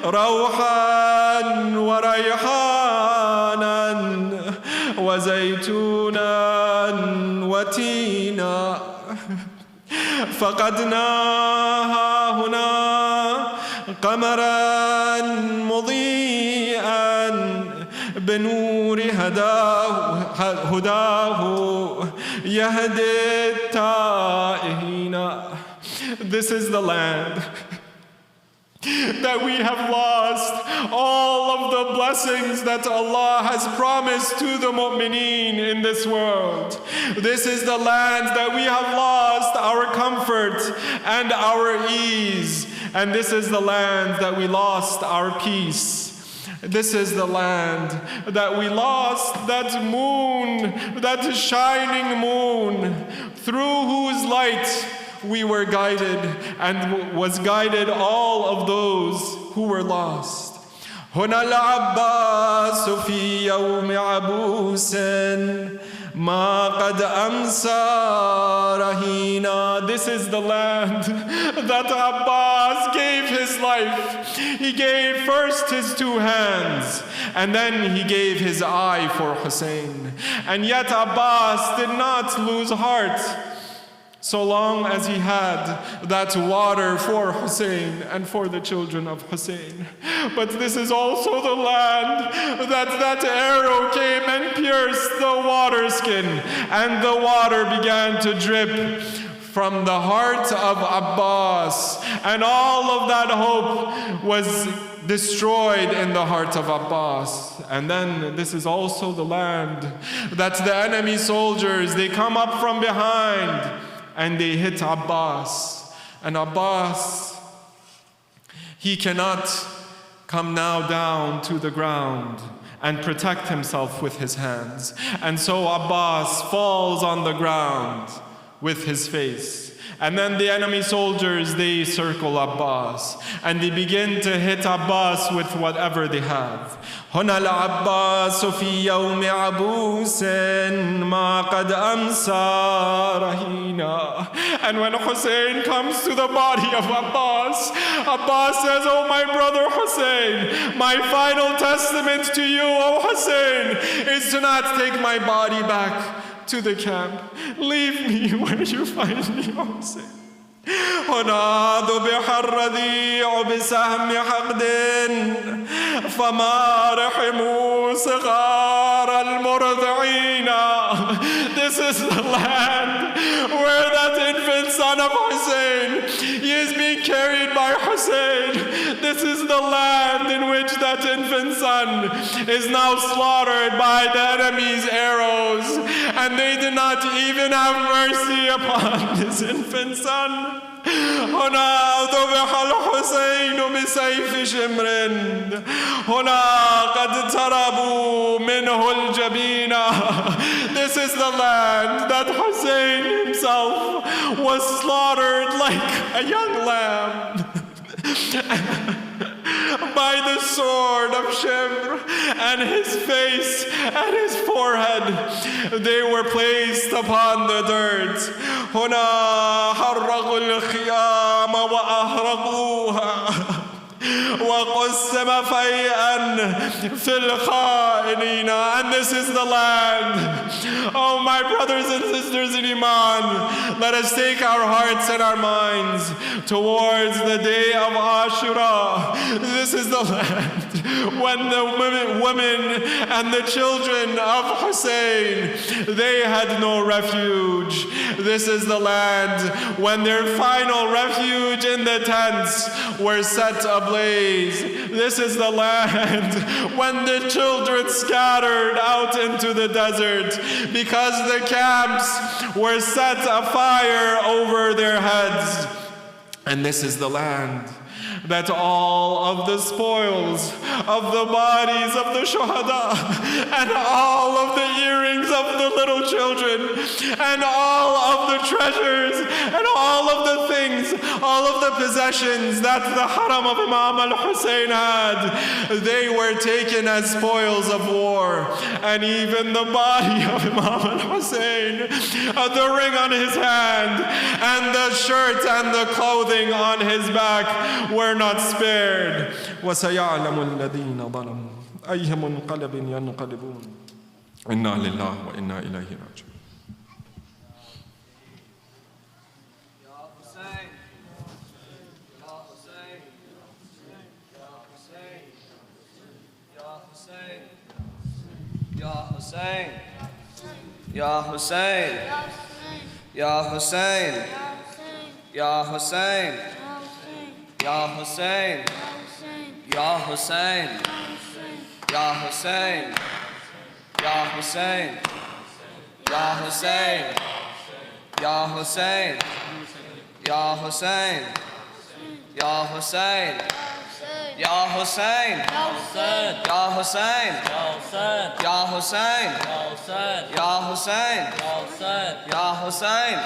روحا وريحانا وزيتونا وتينا فقدنا ها هنا قمرا مضيئا بنور هداه يهدي التائهين. This is the land that we have lost all of the blessings that Allah has promised to the mu'mineen in this world. This is the land that we have lost our comfort and our ease. And this is the land that we lost our peace. This is the land that we lost that moon, that shining moon, through whose light we were guided and was guided all of those who were lost. هنا العباس في يوم عبوس ما قد أمسى رهينا. This is the land that Abbas gave his life. He gave first his two hands and then he gave his eye for Hussein. And yet Abbas did not lose heart so long as he had that water for Hussein and for the children of Hussein. But this is also the land that arrow came and pierced the water skin, and the water began to drip from the heart of Abbas, and all of that hope was destroyed in the heart of Abbas. And then this is also the land that the enemy soldiers, they come up from behind and they hit Abbas. And Abbas, He cannot come now down to the ground and protect himself with his hands. And so Abbas falls on the ground with his face. And then the enemy soldiers, they circle Abbas and they begin to hit Abbas with whatever they have. هنا العباس في يوم عبوس ما قد أمسى رهينا. And when Hussein comes to the body of Abbas, Abbas says, "Oh my brother Hussein, my final testament to you, O Hussein, is to not take my body back to the camp. Leave me where you find me, O Hussein." هنا ذبح الرذيع بسهم حقد فما رحموا صغار المرضعين. This is the land where that infant son of Hussein is being carried by Hussein. This is the land in which that infant son is now slaughtered by the enemy's arrows, and they did not even have mercy upon this infant son. هنا ذبح الحسين بسيف شمر هنا قد تربوا منه الجبين. This is the land that Hussein himself was slaughtered like a young lamb by the sword of Shimr, and his face and his forehead, they were placed upon the dirt. هنا حرقوا الخيام وأحرقوها وقسم فيئا في الخائنين. And this is the land. Oh, my brothers and sisters in Iman, let us take our hearts and our minds towards the day of Ashura. This is the land when the women and the children of Hussein, they had no refuge. This is the land when their final refuge in the tents were set ablaze. This is the land when the children scattered out into the desert because the camps were set afire over their heads. And this is the land that all of the spoils of the bodies of the shuhada and all of the earrings of the little children and all of the treasures and all of the things, all of the possessions that the haram of Imam Al Hussein had, they were taken as spoils of war. And even the body of Imam Al Hussein, the ring on his hand and the shirt and the clothing on his back were not spared. وسيعلم الذين ظلموا أي منقلب ينقلبون إنا لله وإنا إليه راجعون. Ya Hussein, Ya Hussein, Ya Hussein, Ya Hussein, Ya Hussein, Ya Hussein, Ya Hussein, Ya Hussein, Ya Hussein, Ya Hussein, Ya Hussein, Ya Hussein, Ya Hussein, Ya Hussein, Ya Hussein, Ya Hussein,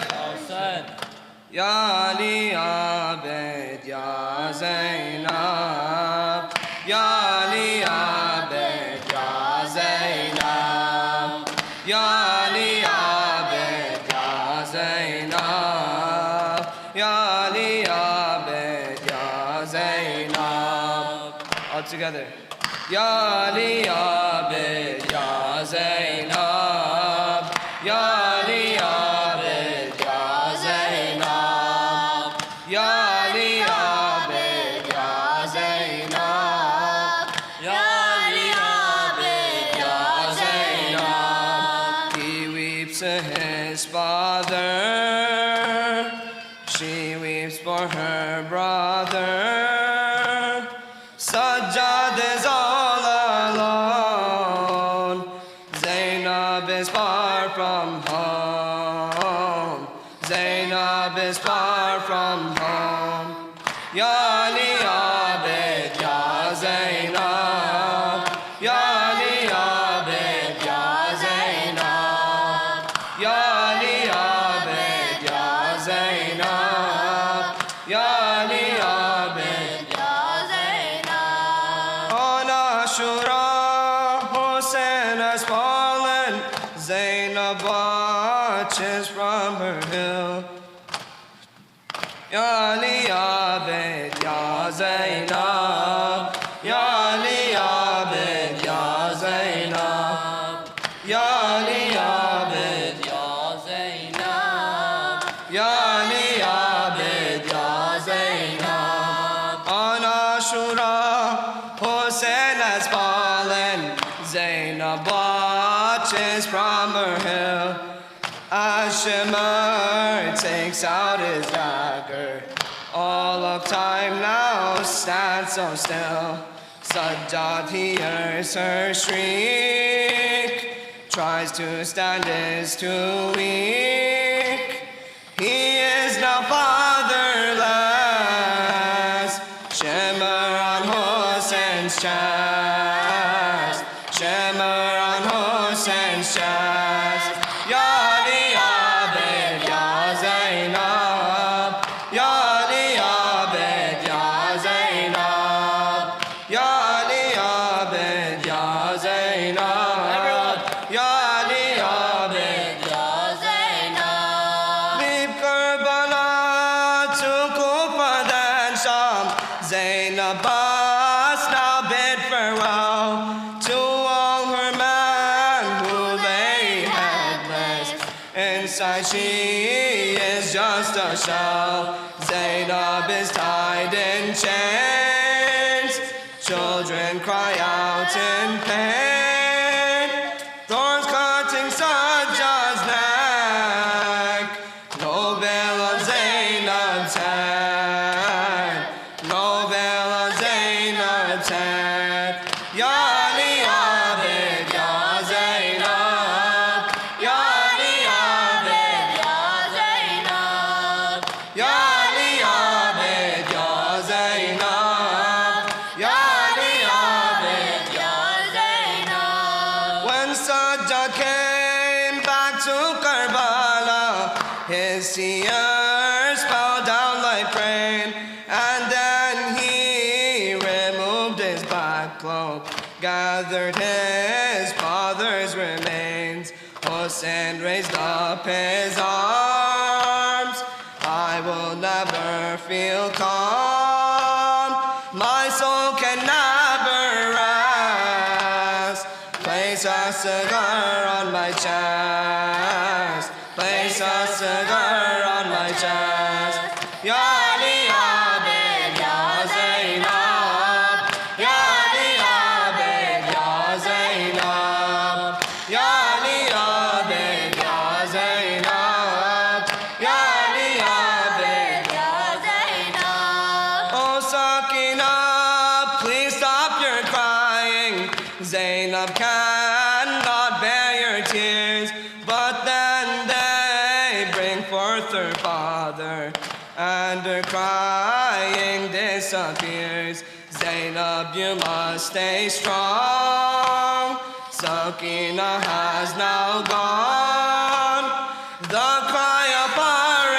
Ya Ali Abed, Ya Zainab, Ya Ali Abed, Ya Zainab, Ya Ali Abed, Ya Zainab, Ya Ali Abed, Ya Zainab. All together. Ya Ali Abed, Ya Zainab, Ya Ali Abed, Ya Zainab, Ya Ali Abed, Ya Zainab, Ya Ali Abed, Ya Zainab. He weeps for his father, she weeps for her brother. Sajjad is all alone, Zainab is far from home, Zainab is far from home. Ya Ali Abed, Ashura, Hussein has fallen. Zainab watches from her hill. Ya Ali Abed, Ya Zainab. Ya Ali Abed, Ya Zainab. Ya Ali Abed, Ya Zainab. Ya Ali Abed, Ya Zainab. On Ashura, Hussein has fallen. Zainab watches from her hill. Ashimar takes out his dagger. All of time now stands so still. Sajjad hears her shriek. Tries to stand, is too weak. He is now fatherless. Shimmer on Hussein's chest. Shimmer on Hussein's chest. Ya Ali Abed, Ya Zainab. Ya Ali Abed, Ya Zainab. Ya Ali Abed, Ya Zainab. Ya Ali Abed, Ya Zainab. Leave Karbala to Kufa then Sham. Zainab must now bid farewell to all her men who lay headless. Inside she is just a shell. Zainab is tied in chains. Children cry out in pain. Thorns cutting Sajjad's neck. No veil on Zainab's head. No veil on Zainab's head. Ya Ali Abed, Ya Zainab. Ya Ali Abed, Ya Zainab. Ya Ali Abed, Ya Zainab. Ya Ali Abed, Ya Zainab. When Sajjad came back to Karbala, his tears fell down like rain, and then he removed his black cloak, gathered his father's remains. Hussein raised up his arms. I will never feel calm. My soul can never rest. Place a cigar on my chest. Place a cigar on my chest. Ya Ali Abed, Ya Zainab. Ya Ali Abed, Ya Zainab. Ya Ali Abed, Ya Zainab. Ya Ali Abed, Ya Zainab. Oh Sakina, please stop your crying. Zainab cannot bear your tears. But then they bring forth her father, and her crying disappears. Zainab, you must stay strong. Sakina has now gone. The cry of our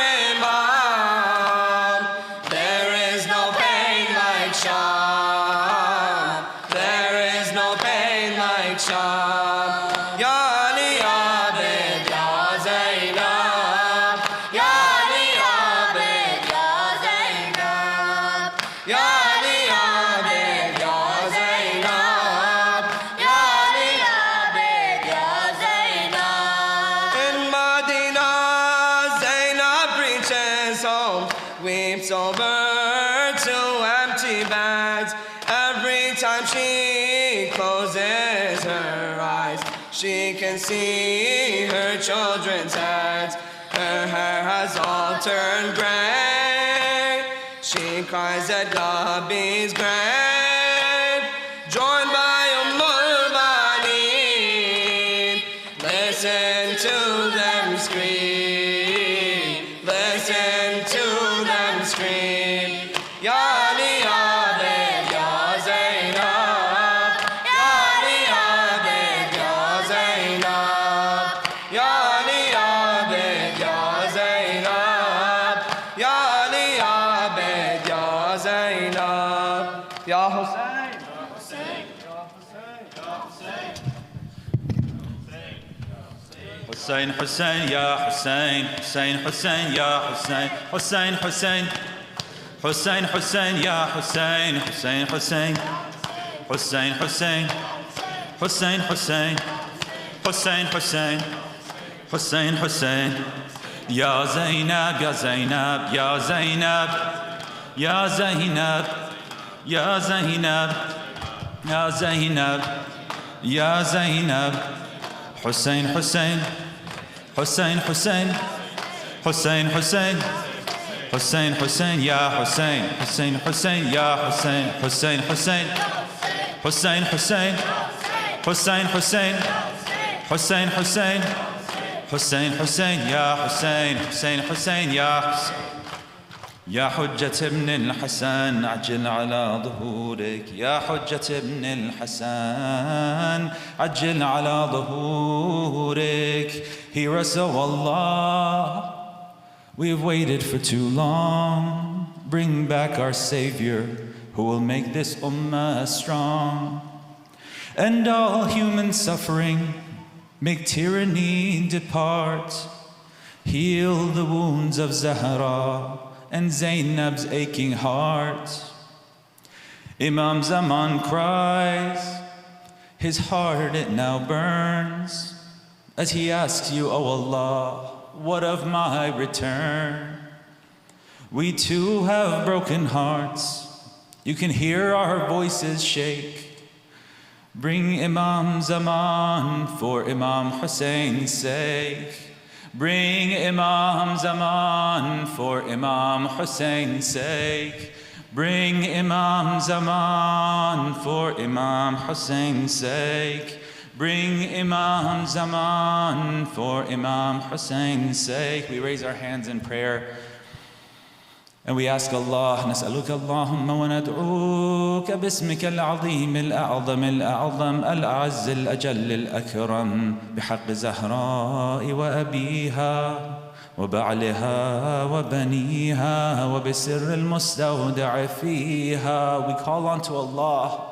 Imam. There is no pain like Sham. There is no pain like Sham. Ya Ali Abed, Ya Zainab. Ya Ali Abed, Ya Zainab. Ya Ali Abed, Ya Zainab. Ya Ali Abed, Ya Zainab. In Medina, Zainab reaches home, weeps over two empty beds. Every time she closes her eyes, she can see her children's heads. Her hair has all turned gray. She cries at Nabi's grave, joined by Banin. Listen to them scream. Listen to them scream. Ya Ali Abed, Ya Zainab. Ya Ali Abed, Ya Zainab. Ya Ali Abed, Ya Zainab. Ya Ali Abed, Ya Zainab. Ya حسين حسين يا حسين حسين حسين يا حسين حسين حسين حسين حسين يا حسين حسين حسين حسين حسين حسين حسين حسين حسين حسين حسين يا زينب يا زينب يا زينب يا زينب يا زينب يا زينب يا زينب حسين حسين حسين حسين حسين حسين حسين حسين يا حسين حسين حسين يا حسين حسين حسين حسين حسين حسين حسين حسين حسين حسين حسين يا حسين حسين حسين يا حسين يا حجة ابن الحسن عجل على ظهورك يا حجة ابن الحسن عجل على ظهورك Hear us, O Allah. We've waited for too long. Bring back our Savior who will make this ummah strong. End all human suffering. Make tyranny depart. Heal the wounds of Zahra and Zainab's aching heart. Imam Zaman cries, his heart it now burns, as he asks you, O Allah, what of my return? We too have broken hearts, you can hear our voices shake. Bring Imam Zaman for Imam Hussein's sake. Bring Imam Zaman for Imam Hussein's sake. Bring Imam Zaman for Imam Hussein's sake. Bring Imam Zaman for Imam Hussein's sake. We raise our hands in prayer and we ask Allah, نسألك اللهم وندعوك باسمك العظيم الأعظم الأعظم الأعز الأجل الأكرم بحق زهراء وأبيها وبعلها وبنيها وبسر المستودع فيها. We call on to Allah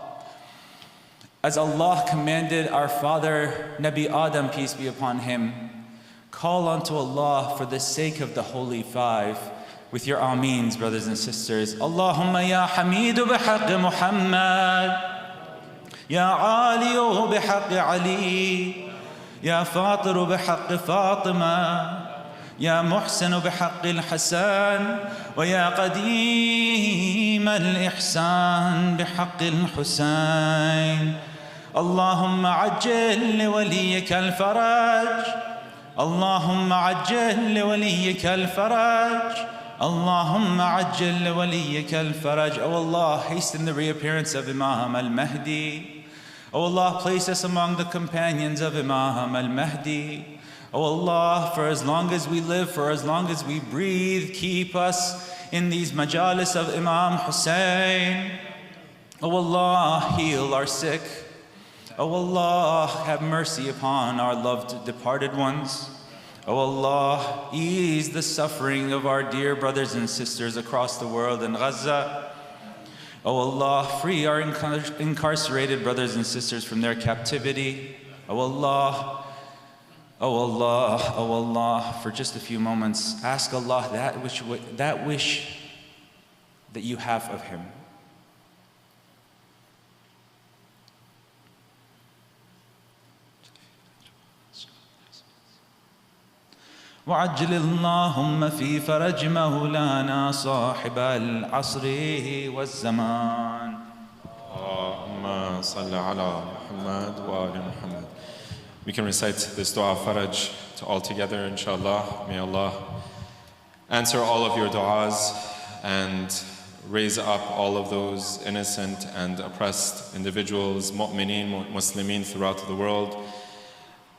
as Allah commanded our father Nabi Adam, peace be upon him. Call on to Allah for the sake of the Holy Five. With your ameens, brothers and sisters. Allahumma ya hamidu bihaqqi Muhammad, ya aliyu bihaqqi Ali, ya fatiru bihaqqi Fatima, ya muhsinu bihaqqi al-Hasan, wa ya qadim al-ihsan bihaqqi al-Husayn. Allahumma ajjil liwaliyika al-faraj, Allahumma ajjil liwaliyika al-faraj, Allahumma ajjil liwaliyika al-faraj. O Allah, hasten the reappearance of Imam al-Mahdi. O Allah, place us among the companions of Imam al-Mahdi. O Allah, for as long as we live, for as long as we breathe, keep us in these majalis of Imam Hussein. O Allah, heal our sick. O Allah, have mercy upon our loved departed ones. O Allah, ease the suffering of our dear brothers and sisters across the world in Gaza. O Allah, free our incarcerated brothers and sisters from their captivity. O Allah, O Allah, O Allah, for just a few moments, ask Allah that wish that you have of Him. وعجل اللهم في فرج مولانا صاحب العصر والزمان. اللهم صل على محمد وآل محمد. We can recite this dua faraj to all together, inshallah. May Allah answer all of your du'as and raise up all of those innocent and oppressed individuals, mu'mineen, muslimin throughout the world.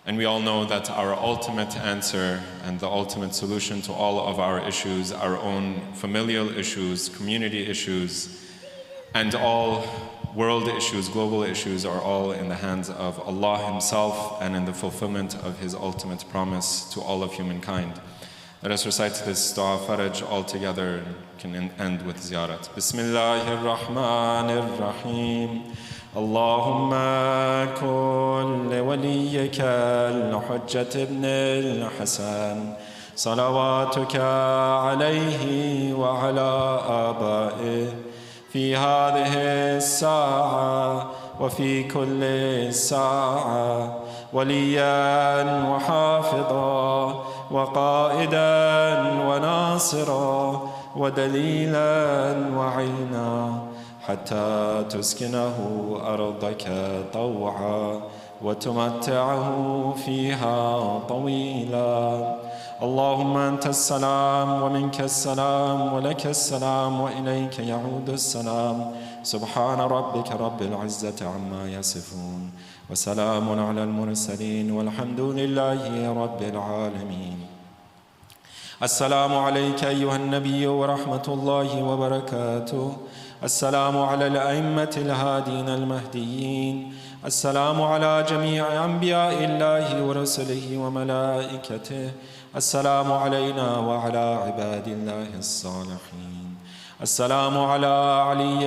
And we all know that our ultimate answer and the ultimate solution to all of our issues, our own familial issues, community issues, and all world issues, global issues, are all in the hands of Allah Himself and in the fulfillment of His ultimate promise to all of humankind. Let us recite this dua faraj all together. Can end with ziyarat. Bismillahir Rahmanir Rahim. اللهم كن لوليك الحجة ابن الحسن صلواتك عليه وعلى آبائه في هذه الساعة وفي كل ساعة وليا وحافظا وقائدا وناصرا ودليلا وعينا حتى تسكنه أرضك طوعا وتمتعه فيها طويلا. اللهم أنت السلام ومنك السلام ولك السلام وإليك يعود السلام. سبحان ربك رب العزة عما يصفون وسلام على المرسلين والحمد لله رب العالمين. السلام عليك أيها النبي ورحمة الله وبركاته. السلام على الأئمة الهادين المهديين. السلام على جميع أنبياء الله ورسله وملائكته. السلام علينا وعلى عباد الله الصالحين. السلام على علي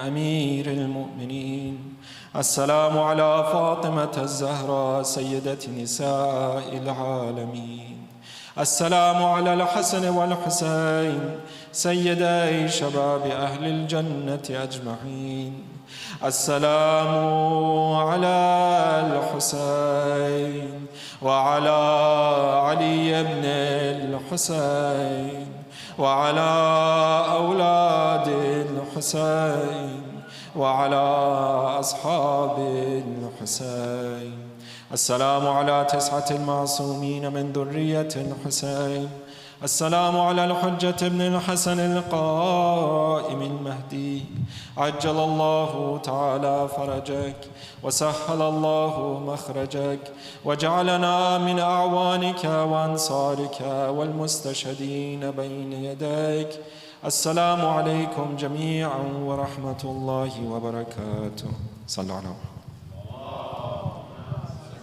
أمير المؤمنين. السلام على فاطمة الزهراء سيدة نساء العالمين. السلام على الحسن والحسين سيدي شباب أهل الجنة أجمعين. السلام على الحسين وعلى علي بن الحسين وعلى أولاد الحسين وعلى أصحاب الحسين. السلام على 9 المعصومين من ذرية الحسين. السلام على الحجة ابن الحسن القائم المهدي. عجل الله تعالى فرجك وسهل الله مخرجك وجعلنا من أعوانك وأنصارك والمستشهدين بين يديك. السلام عليكم جميعا ورحمة الله وبركاته. صلوا على محمد.